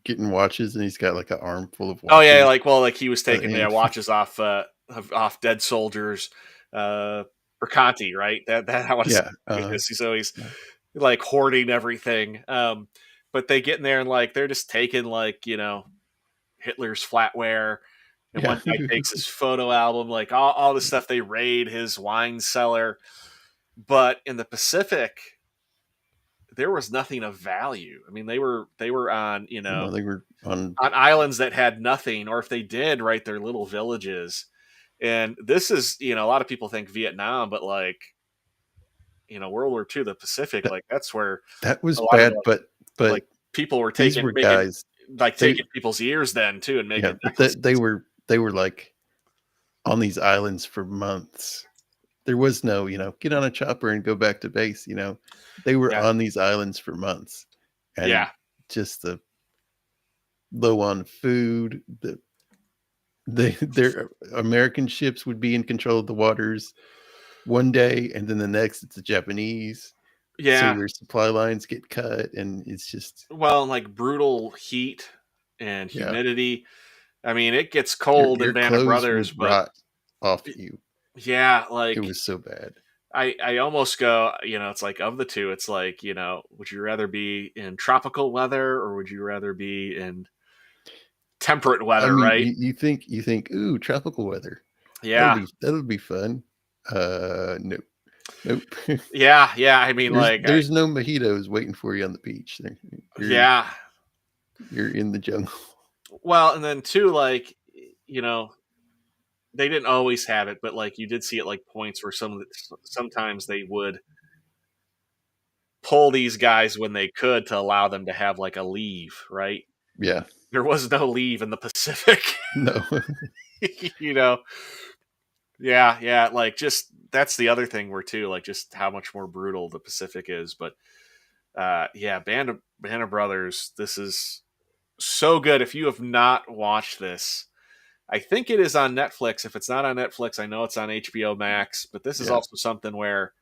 getting watches and he's got like an arm full of Oh yeah, watches. like well, like he was taking And watches off off dead soldiers, Bricanti, right? That I want to say yeah, because he's always yeah, like hoarding everything. But they get in there and like they're just taking like Hitler's flatware, and yeah. one guy takes his photo album, like all the stuff they raid his wine cellar. But in the Pacific, there was nothing of value. I mean, they were on No, they were on. on islands that had nothing, or if they did, right, they're little villages. And this is a lot of people think Vietnam, but like World War II, the Pacific, That, like that's where that was a lot of bad, the but like people were these taking were making guys. like They taking people's ears then too and Yeah, making but they necklaces. were like on these islands for months. There was no, get on a chopper and go back to base. They were Yeah, on these islands for months, and yeah, just the low on food. Their American ships would be in control of the waters one day, and then the next it's the Japanese. So yeah. their supply lines get cut, and it's just Well, like brutal heat and yeah, humidity. I mean, it gets your cold in your Band of clothes Brothers, would but rot off you. yeah, It like was so bad. I almost go, it's like of the two, it's like, would you rather be in tropical weather or would you rather be in temperate I weather, mean, right? you think, ooh, tropical weather. That'll Yeah. be that'll be fun. Nope, nope. Yeah, yeah. I mean, there's like, there's no mojitos waiting for you on the beach. You're yeah. you're in the jungle. Well, and then too, like, you know, they didn't always have it, but like you did see at like points where sometimes they would pull these guys when they could to allow them to have like a leave, right? Yeah, There was no leave in the Pacific, no, you know. Yeah, yeah, like just that's the other thing where too, like just how much more brutal the Pacific is. But yeah, Band of Brothers, this is so good. If you have not watched this, I think it is on Netflix. If it's not on Netflix, I know it's on HBO Max. But this is yeah, also something where,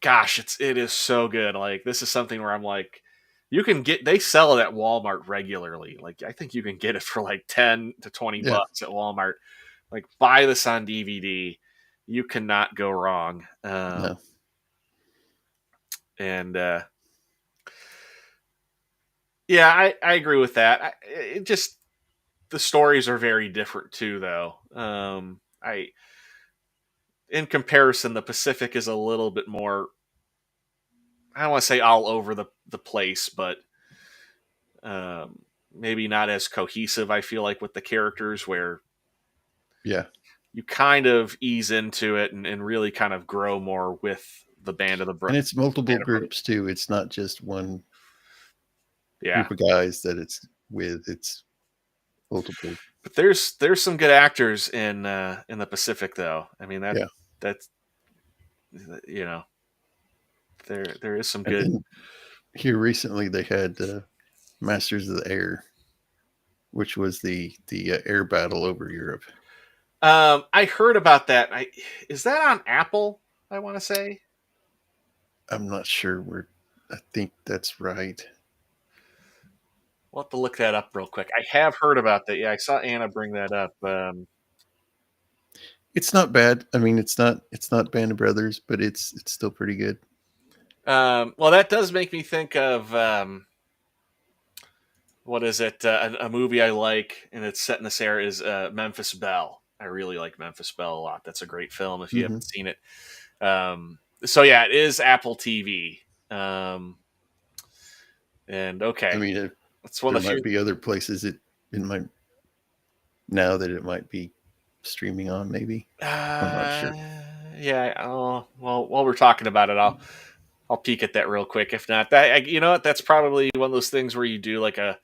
gosh, it is so good. Like this is something where I'm like, you can get they sell it at Walmart regularly. Like I think you can get it for like 10 to 20 yeah. bucks at Walmart. Like buy this on DVD. You cannot go wrong. No, And yeah, I agree with that. It just the stories are very different too, though. I in comparison, the Pacific is a little bit more. I don't want to say all over the place, but maybe not as cohesive. I feel like with the characters, where yeah. you kind of ease into it and really kind of grow more with the And it's multiple band of brothers. groups too. It's not just one Yeah, group of guys that it's with. It's multiple. But there's some good actors in the Pacific, though. I mean Yeah, that's you know there is some and good. then here recently they had Masters of the Air, which was the air battle over Europe. I heard about that. Is that on Apple? I want to say. I'm not sure where. I think that's right. We'll have to look that up real quick. I have heard about that. Yeah, I saw Anna bring that up. It's not bad. I mean, it's not Band of Brothers, but it's still pretty good. Well, that does make me think of what is it? A movie I like, and it's set in this era is Memphis Belle. I really like Memphis Belle a lot. That's a great film if you Hmm. haven't seen it. So yeah, it is Apple TV. Um, and I okay, mean, it's one there of the might few. be other places it might now that it might be streaming on. Maybe I'm not Uh, sure. yeah. Oh, well, while we're talking about it, I'll peek at that real quick. If not, you know what? That's probably one of those things where you do like a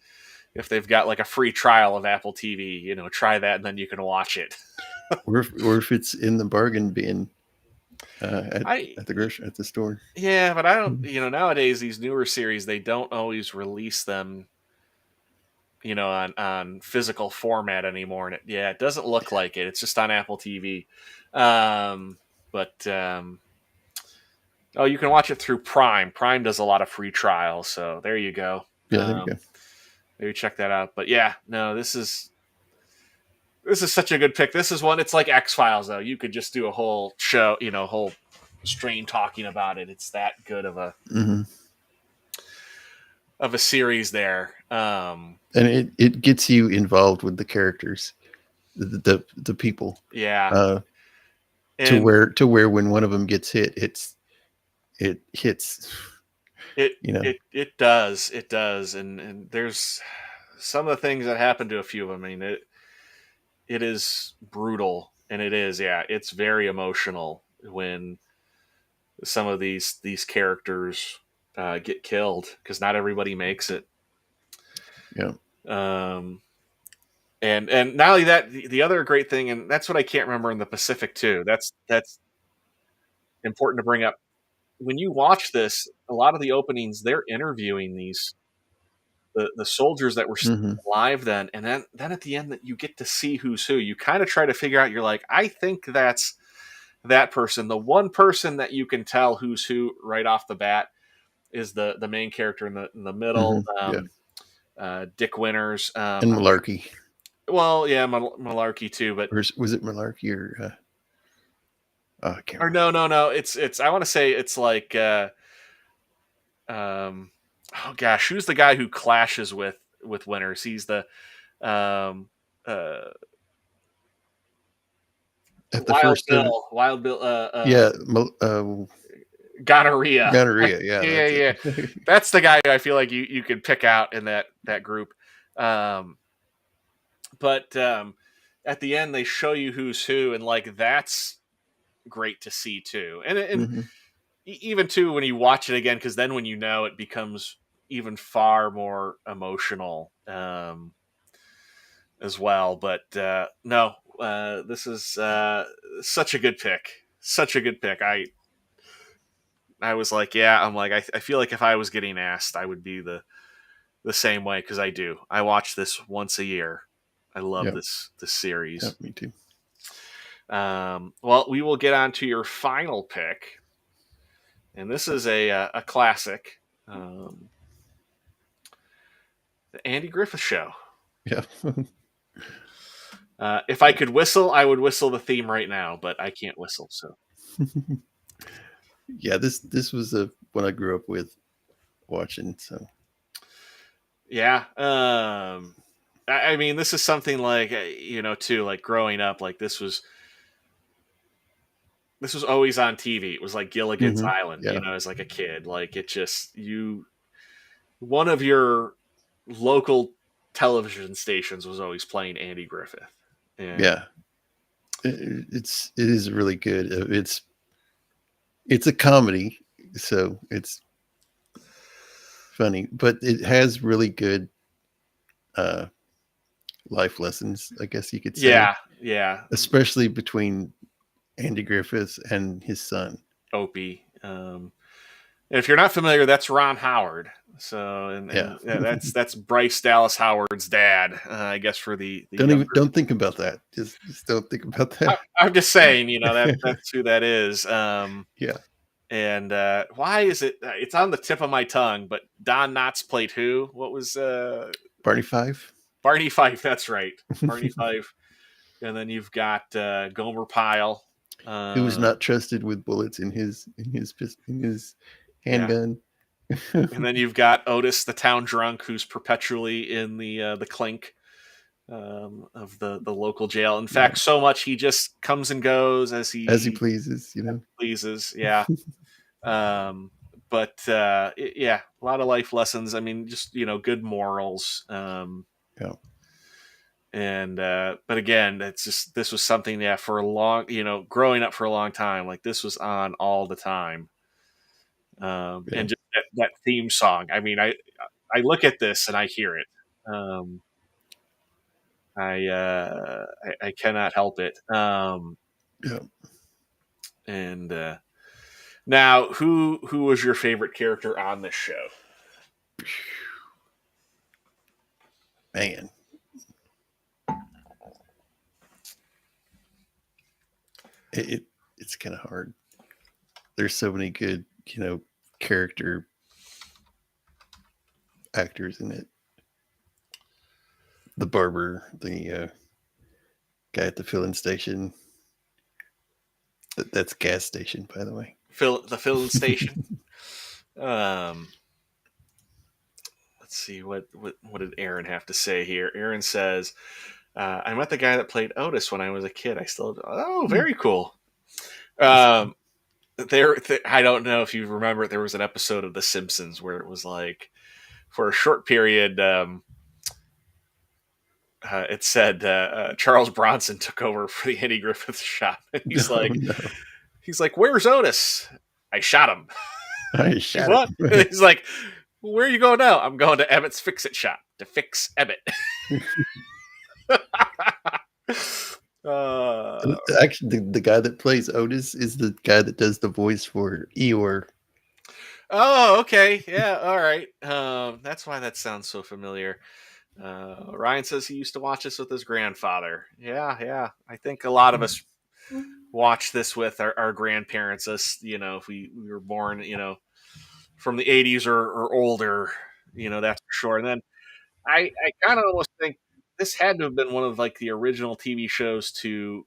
if they've got like a free trial of Apple TV, try that and then you can watch it. Or if it's in the bargain bin at I at the store. Yeah, but I don't. Mhm. Nowadays these newer series they don't always release them, on physical format anymore. And it doesn't look like it. It's just on Apple TV. Um, but oh, you can watch it through Prime. Prime does a lot of free trials, so there you go. Yeah, there you go. Maybe check that out. But yeah, no, this is such a good pick. This is one. It's like X Files, though. You could just do a whole show, whole stream talking about it. It's that good Hmm. of a series there. And it gets you involved with the characters, the people, Yeah, uh, and to where when one of them gets hit, it hits. it You know. it does, and there's some of the things that happen to a few of them. I mean, it is brutal, and it's very emotional when some of these characters get killed because not everybody makes it. Yeah. Um, and not only that, the other great thing, and that's what I can't remember in the Pacific too. That's important to bring up. When you watch this, a lot of the openings they're interviewing the soldiers that were still Hmm. alive then, and then at the end that you get to see who's who. You kind of try to figure out. You're like, I think that's that person. The one person that you can tell who's who right off the bat is the main character in the Hmm. middle, Yeah. Dick Winters. And Malarkey, Well, yeah, Malarkey too, but or was it Malarkey or oh, I can't or remember. no, it's I want to say it's like um oh gosh, who's the guy who clashes with Winters? He's the um uh At the first of Wild Bill, yeah, gonorrhea. gonorrhea. Yeah, Yeah, that's yeah, it. that's the guy I feel like you could pick out in that group. Um, but at the end they show you who's who, and like that's great to see too. And Hmm. even too when you watch it again, because then when you know it becomes even far more emotional as well. But no, this is such a good pick. Such a good pick. I was like, yeah, I'm like, I feel like if I was getting asked, I would be the same way because I do. I watch this once a year. I love Yeah, this yeah, series. me too. Well, we will get on to your final pick, and this is a classic, um, the Andy Griffith Show. Yeah. If I could whistle, I would whistle the theme right now, but I can't whistle. So Yeah, this was the one I grew up with watching. So yeah, I mean, this is something like too, like growing up, like this was always on TV. It was like Gilligan's hmm. Island, Yeah, as like a kid. Like it just one of your local television stations was always playing Andy Griffith. And yeah. It is really good. It's a comedy, so it's funny, but it has really good uh life lessons, I guess you could say, Yeah, yeah. especially between Andy Griffith and his son. Opie. If you're not familiar, that's Ron Howard. So, Yeah. and yeah, that's Bryce Dallas Howard's dad, I guess, for the younger. Don't think about that. Just don't think about that. I'm just saying, that's who that is. Yeah. And why is it? It's on the tip of my tongue. But Don Knotts played who? What was Barney Fife, Barney Fife? That's right, Barney Fife. And then you've got Gomer Pyle. who was Uh, not trusted with bullets in his yeah. handgun. And then you've got Otis, the town drunk, who's perpetually in the clink of the local jail. In Yeah. fact, so much he just comes and goes as As he he pleases, you know. pleases. Yeah. Um, but yeah, a lot of life lessons. I mean, just good morals. Yeah. And but again, this was something, yeah, for a long, growing up for a long time. Like this was on all the time. Yeah. And just that theme song. I mean, I look at this and I hear it. Um, I cannot help it. Yeah. And now, who was your favorite character on this show? Man. It's kind of hard. There's so many good, character actors in it. The barber, the guy at the filling station. That's gas station, by the way. The filling station. Um, let's see what did Aaron have to say here. Aaron says, "I met the guy that played Otis when I was a kid. I still very cool." Um, I don't know if you remember, there was an episode of The Simpsons where it was like, for a short period, it said Charles Bronson took over for the Andy Griffith shop, and he's No, like, no. "Where's Otis? I shot him." I He's shot what? him. He's like, "Where are you going now?" "I'm going to Emmett's Fix It shop to fix Emmett." uh, Actually, the guy that plays Otis is the guy that does the voice for Eeyore. oh, okay, yeah, all right. That's why that sounds so familiar. Ryan says he used to watch this with his grandfather. Yeah, yeah. I think a lot of us watched this with our grandparents. Us, if we were born, from the '80s or older, that's for sure. And then I kind of almost think this had to have been one of like the original TV shows to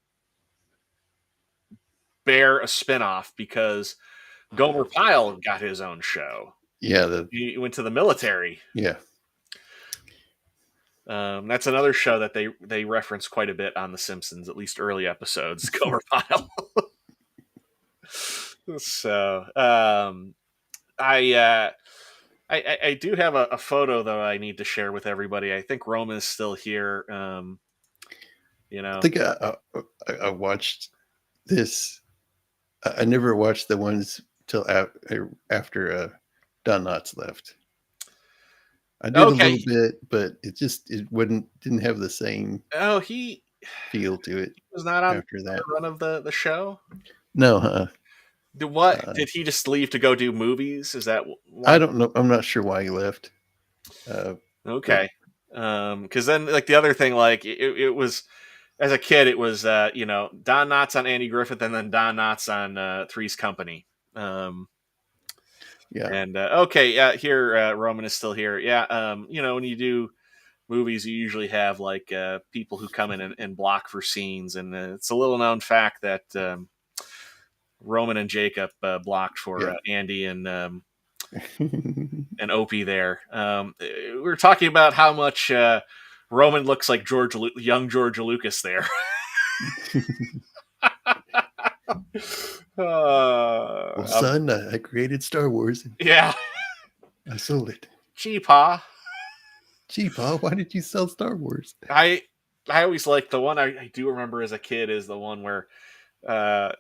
bear a spinoff, because Gomer Pyle got his own show. Yeah, He went to the military. yeah. That's another show that they reference quite a bit on The Simpsons, at least early episodes. Gomer Pyle. So I, uh, I do have a photo though I need to share with everybody. I think Roman is still here. I think I watched this. I never watched the ones till after Don Knotts left. I did a Okay. little bit, but it didn't have the same Oh, he feel to it was not on after the that. run of the show. No, Did he just leave to go do movies? Is that I why? don't know. I'm not sure why he left. But Okay. Because then, like, the other thing, like, it was, as a kid, it was Don Knotts on Andy Griffith, and then Don Knotts on Three's Company. yeah, And okay, yeah, here Roman is still here. Yeah, when you do movies, you usually have like people who come in and block for scenes, and it's a little known fact that Roman and Jacob blocked for yeah. Andy and Opie there. We were talking about how much Roman looks like young George Lucas there. Well, son, I created Star Wars. And yeah. I sold it. Gee, Pa. Gee, Pa, why did you sell Star Wars? I always like the one I do remember as a kid is the one where uh,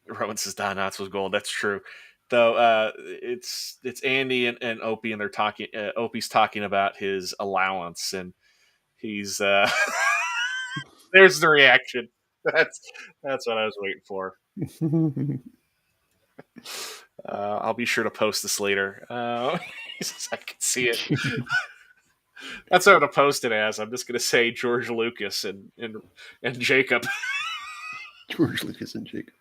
Roman says Don Knotts was gold. That's true. Though it's Andy and Opie, and they're talking. Opie's talking about his allowance, and He's there's the reaction. That's that's what I was waiting for. I'll be sure to post this later. I can see it. That's what I'm gonna post it as. I'm just gonna say George Lucas and Jacob. George Lucas and Jacob.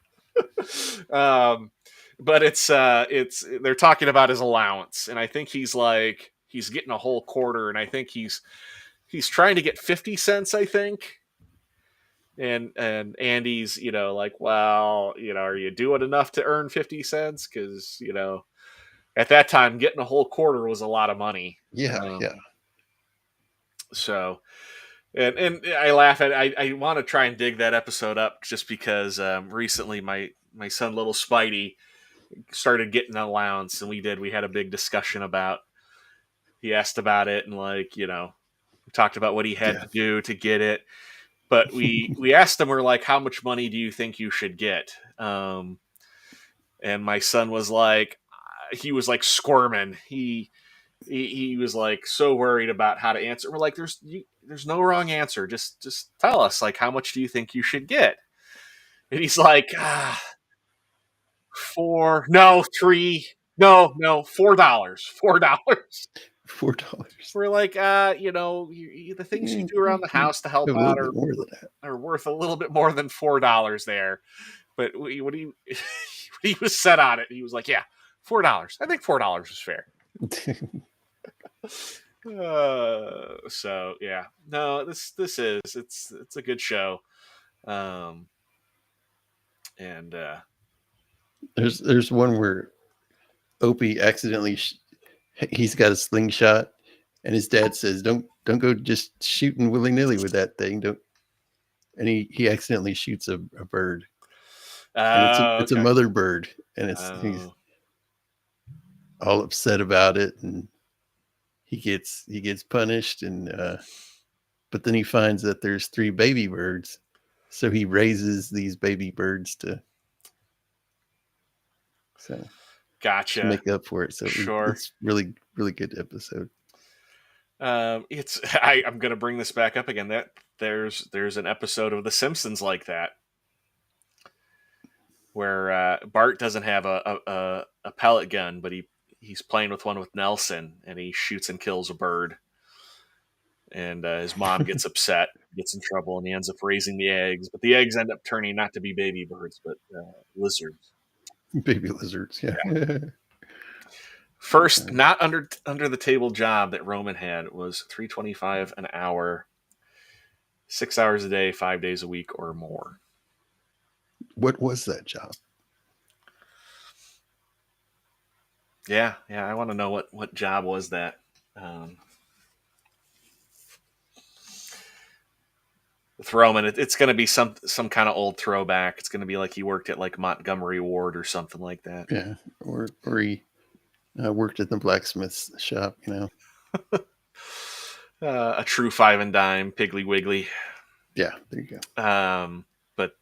um, but it's they're talking about his allowance, and I think he's getting a whole quarter, and I think he's trying to get 50 cents. I think. And Andy's, like, well, are you doing enough to earn 50 cents? Because, at that time, getting a whole quarter was a lot of money. Yeah, yeah. So, and I laugh at, I want to try and dig that episode up just because recently my son, little Spidey, started getting an allowance, and we had a big discussion about, he asked about it, and we talked about what he had Yeah. to do to get it. But we asked him, we're like, how much money do you think you should get? And my son was like, he was like squirming. He was like so worried about how to answer. We're like, there's no wrong answer. Just tell us, like, how much do you think you should get? And he's like, four, no, three, no, $4, $4. $4. We're like, the things you do around the house to help A little out bit more than that. are worth a little bit more than $4 there. But when he was set on it, he was like, yeah, $4. I think $4 is fair. So yeah, no, this is it's a good show. And There's one where Opie accidentally he's got a slingshot, and his dad says, "Don't go just shooting willy nilly with that thing." Don't. And he accidentally shoots a bird, and it's a okay. mother bird, and he's all upset about it, and he gets punished, and but then he finds that there's 3 baby birds, so he raises these baby birds to Gotcha. to make up for it. So Sure. it's really good episode. I'm gonna bring this back up again. That there's an episode of The Simpsons like that, where Bart doesn't have a pellet gun, but he's playing with one with Nelson, and he shoots and kills a bird. And his mom gets upset, gets in trouble, and he ends up raising the eggs. But the eggs end up turning not to be baby birds, but lizards. Baby lizards, yeah. First, not under the table job that Roman had was $3.25 an hour, 6 hours a day, 5 days a week, or more. What was that job? Yeah, I want to know what job was that. With Roman, it's going to be some kind of old throwback. It's going to be like he worked at like Montgomery Ward or something like that. Yeah, or he worked at the blacksmith's shop. A true 5 and dime, Piggly Wiggly. Yeah, there you go. But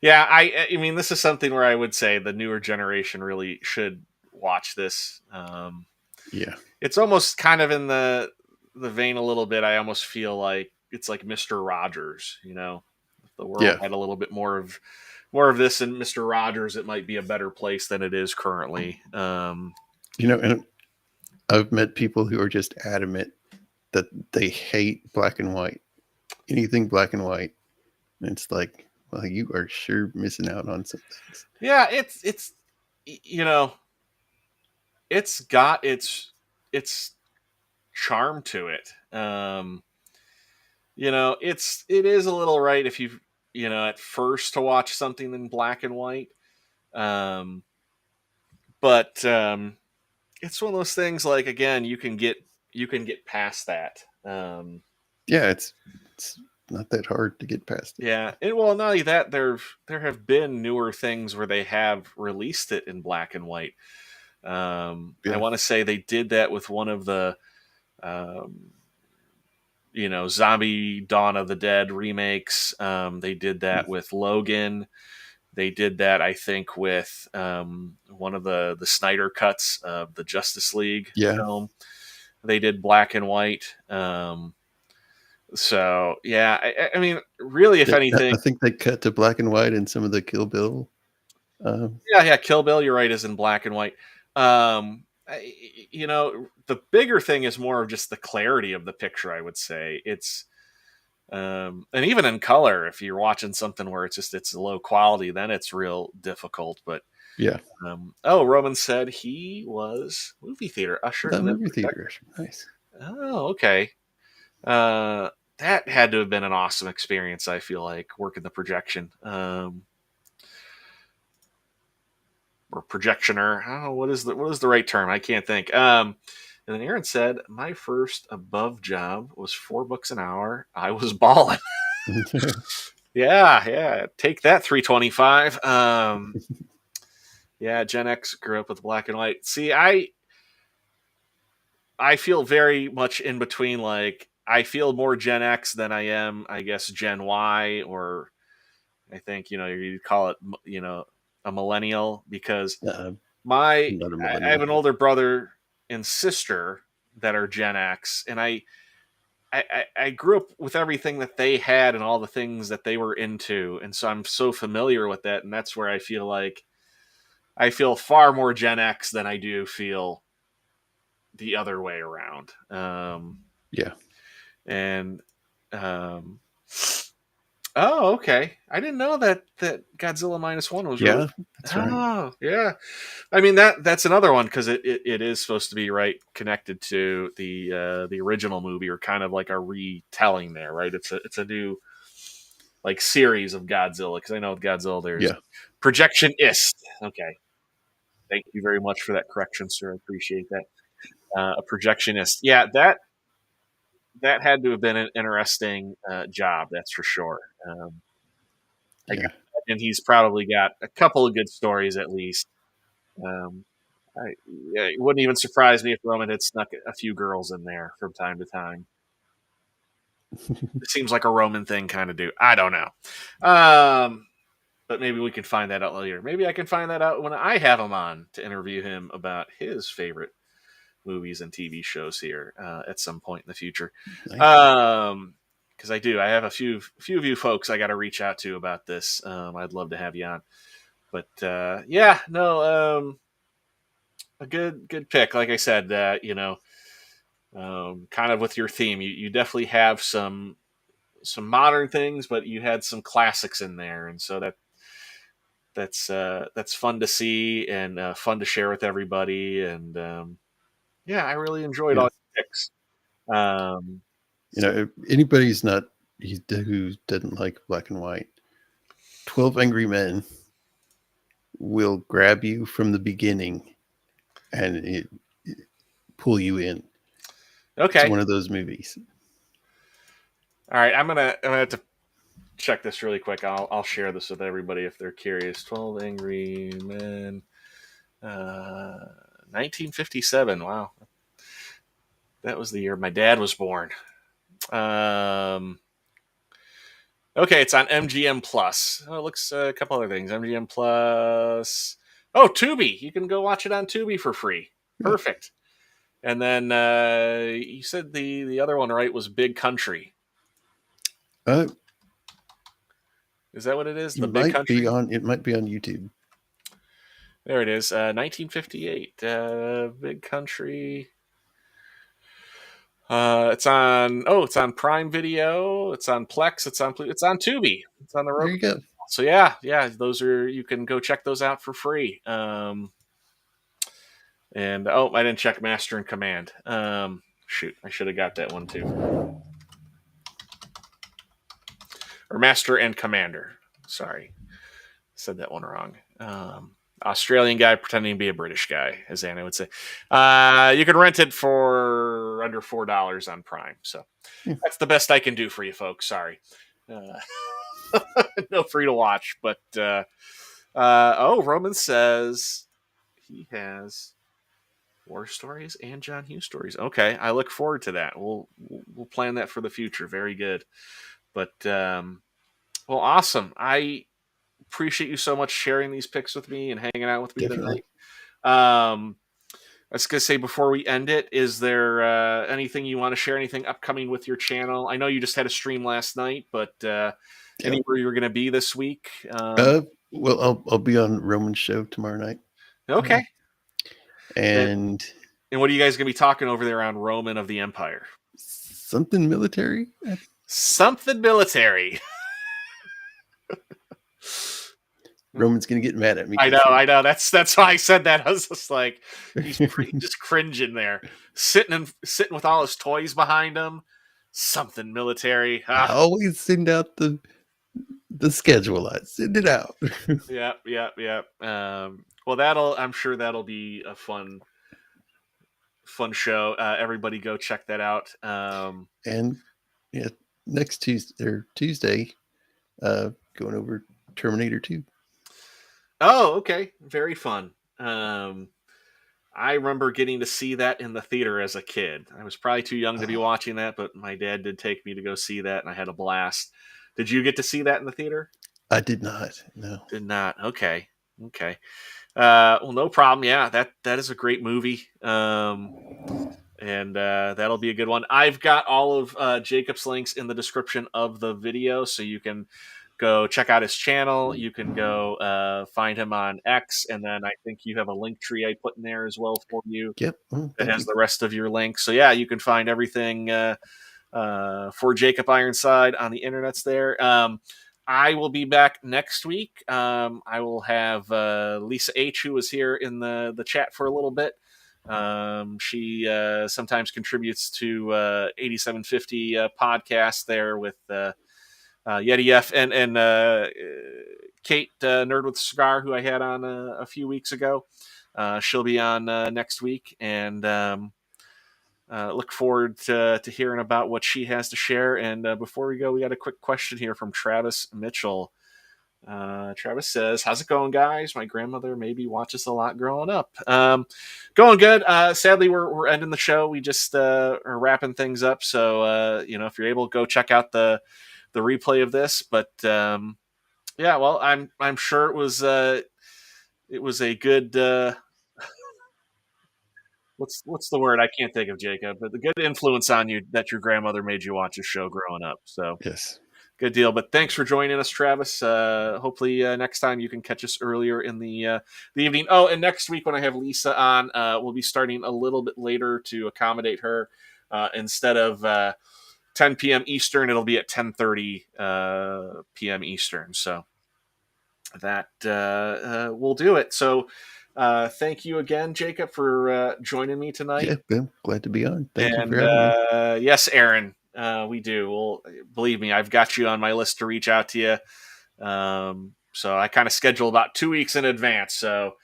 yeah, I mean, this is something where I would say the newer generation really should watch this. Yeah, it's almost kind of in the vein a little bit. I almost feel like it's like Mr. Rogers. If the world had a little bit more of this in Mr. Rogers, it might be a better place than it is currently. And I've met people who are just adamant that they hate black and white, anything black and white. And it's like, well, you are sure missing out on some things. Yeah, it's it's got its charm to it. It is a little right if you at first to watch something in black and white. But it's one of those things, like, again, you can get past that. Yeah, it's not that hard to get past it. Yeah, and well, not only that, there have been newer things where they have released it in black and white. I want to say they did that with one of the Zombie Dawn of the Dead remakes. They did that with Logan. They did that, I think, with one of the Snyder cuts of the Justice League film. They did black and white. So yeah, I mean, really, if I anything, think they cut to black and white in some of the Kill Bill. yeah, Kill Bill, you're right, is in black and white. The bigger thing is more of just the clarity of the picture. I would say it's, and even in color, if you're watching something where it's low quality, then it's real difficult. But Yeah, Roman said he was movie theater usher that and then movie projector. theater. Nice. Oh, okay. Uh, that had to have been an awesome experience. I feel like working the projection. Or projectioner. Oh, what is the right term? I can't think. And then Aaron said, "My first above job was $4 an hour. I was balling." Yeah. Take that, 325. Yeah, Gen X grew up with black and white. See, I feel very much in between. Like, I feel more Gen X than I am, I guess, Gen Y, or I think you'd call it, a millennial, because uh, my I'm not a I have millennial. an older brother and sister that are Gen X, and I grew up with everything that they had and all the things that they were into, and so I'm so familiar with that, and that's where I feel like I feel far more Gen X than I do feel the other way around. Yeah, And um, oh, okay, I didn't know that Godzilla -1 was really. yeah, that's right. Oh, yeah. I mean, that's another one, because it is supposed to be, right, connected to the original movie, or kind of like a retelling there, right? It's a new, like, series of Godzilla, because I know with Godzilla there's Yeah, projectionist. Okay, thank you very much for that correction, sir. I appreciate that. A projectionist. Yeah, that had to have been an interesting job. That's for sure. I yeah, imagine he's probably got a couple of good stories at least. Um, yeah, it wouldn't even surprise me if Roman had snuck a few girls in there from time to time. It seems like a Roman thing kind of do. I don't know. But maybe we can find that out later. Maybe I can find that out when I have him on to interview him about his favorite movies and TV shows here at some point in the future. nice. Because I do. I have a few of you folks I got to reach out to about this. I'd love to have you on. But yeah, no, a good pick. Like I said, kind of with your theme, you definitely have some modern things, but you had some classics in there, and so that's fun to see, and fun to share with everybody. And yeah, I really enjoyed Yeah, all your picks. Um, if anybody's not who doesn't like black and white, 12 Angry Men will grab you from the beginning and pull you in. It's okay, one of those movies. all right. I'm gonna have to check this really quick. I'll share this with everybody if they're curious. 12 Angry Men, 1957. Wow, that was the year my dad was born. Um, okay, it's on MGM Plus. Oh, it looks a couple other things. MGM Plus. Oh, Tubi. You can go watch it on Tubi for free. Yeah. Perfect. And then you said the other one, right, was Big Country. Uh, Is that what it is? it The Big might be Country. on. It might be on YouTube. There it is. 1958. Big Country. It's on. Oh, it's on Prime Video. It's on Plex. It's on Tubi. It's on the There Roku. you go. So yeah, those are, you can go check those out for free. And I didn't check Master and Command. Shoot, I should have got that one too. Or Master and Commander. Sorry, said that one wrong. Australian guy pretending to be a British guy, as Anna would say. You can rent it for under $4 on Prime. So Yeah. that's the best I can do for you folks. Sorry. No free to watch, but Roman says he has war stories and John Hughes stories. Okay, I look forward to that. We'll plan that for the future. Very good. But well, awesome. I appreciate you so much sharing these picks with me and hanging out with me Definitely. tonight. Um, I was gonna say before we end it, is there anything you want to share? Anything upcoming with your channel? I know you just had a stream last night, but Yep. anywhere you're gonna be this week? Well, I'll be on Roman's show tomorrow night. Okay. And, And and what are you guys gonna be talking over there on Roman of the Empire? something military. Something military. Roman's gonna get mad at me. I know. That's why I said that. I was just like, he's just cringing there, sitting with all his toys behind him. Something military. I always send out the schedule. I send it out. Yeah. Well, I'm sure that'll be a fun show. Everybody go check that out. And yeah, next Tuesday, going over Terminator 2. Oh, okay. Very fun. I remember getting to see that in the theater as a kid. I was probably too young to be watching that, but my dad did take me to go see that, and I had a blast. Did you get to see that in the theater? I did not. No. Did not. Okay. Well, no problem. Yeah, that is a great movie. And that'll be a good one. I've got all of Jacob's links in the description of the video, so you can go check out his channel. You can go find him on X, and then I think you have a link tree I put in there as well for you. Yep. That has the rest of your links. So yeah, you can find everything for Jacob Ironside on the internets there. I will be back next week. I will have Lisa H, who was here in the chat for a little bit. She sometimes contributes to 8750 podcast there with Yeti F and Kate Nerd with a Cigar, who I had on a few weeks ago. She'll be on next week, and look forward to hearing about what she has to share. And before we go, we got a quick question here from Travis Mitchell. Travis says, "How's it going, guys? My grandmother maybe watches a lot growing up. Going good. Sadly, we're ending the show. We just are wrapping things up. So if you're able, go check out the replay of this. But yeah, well, I'm sure it was a good what's the word? I can't think of, Jacob, but the good influence on you that your grandmother made you watch a show growing up. So yes. Good deal. But thanks for joining us, Travis. Hopefully next time you can catch us earlier in the evening. Oh, and next week when I have Lisa on, we'll be starting a little bit later to accommodate her. Instead of 10 p.m. Eastern, it'll be at 10:30 p.m. Eastern. So that will do it. So thank you again, Jacob, for joining me tonight. Yeah, Bill, glad to be on. Thank you for having me. Yes, Aaron. We do. Well, believe me, I've got you on my list to reach out to you. So I kind of schedule about 2 weeks in advance. So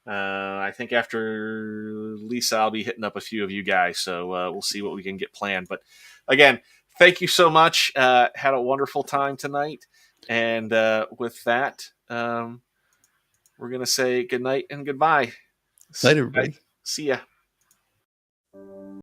I think after Lisa, I'll be hitting up a few of you guys. So we'll see what we can get planned. But again, thank you so much. Had a wonderful time tonight. And with that, we're going to say good night and goodbye. Night, everybody. See ya.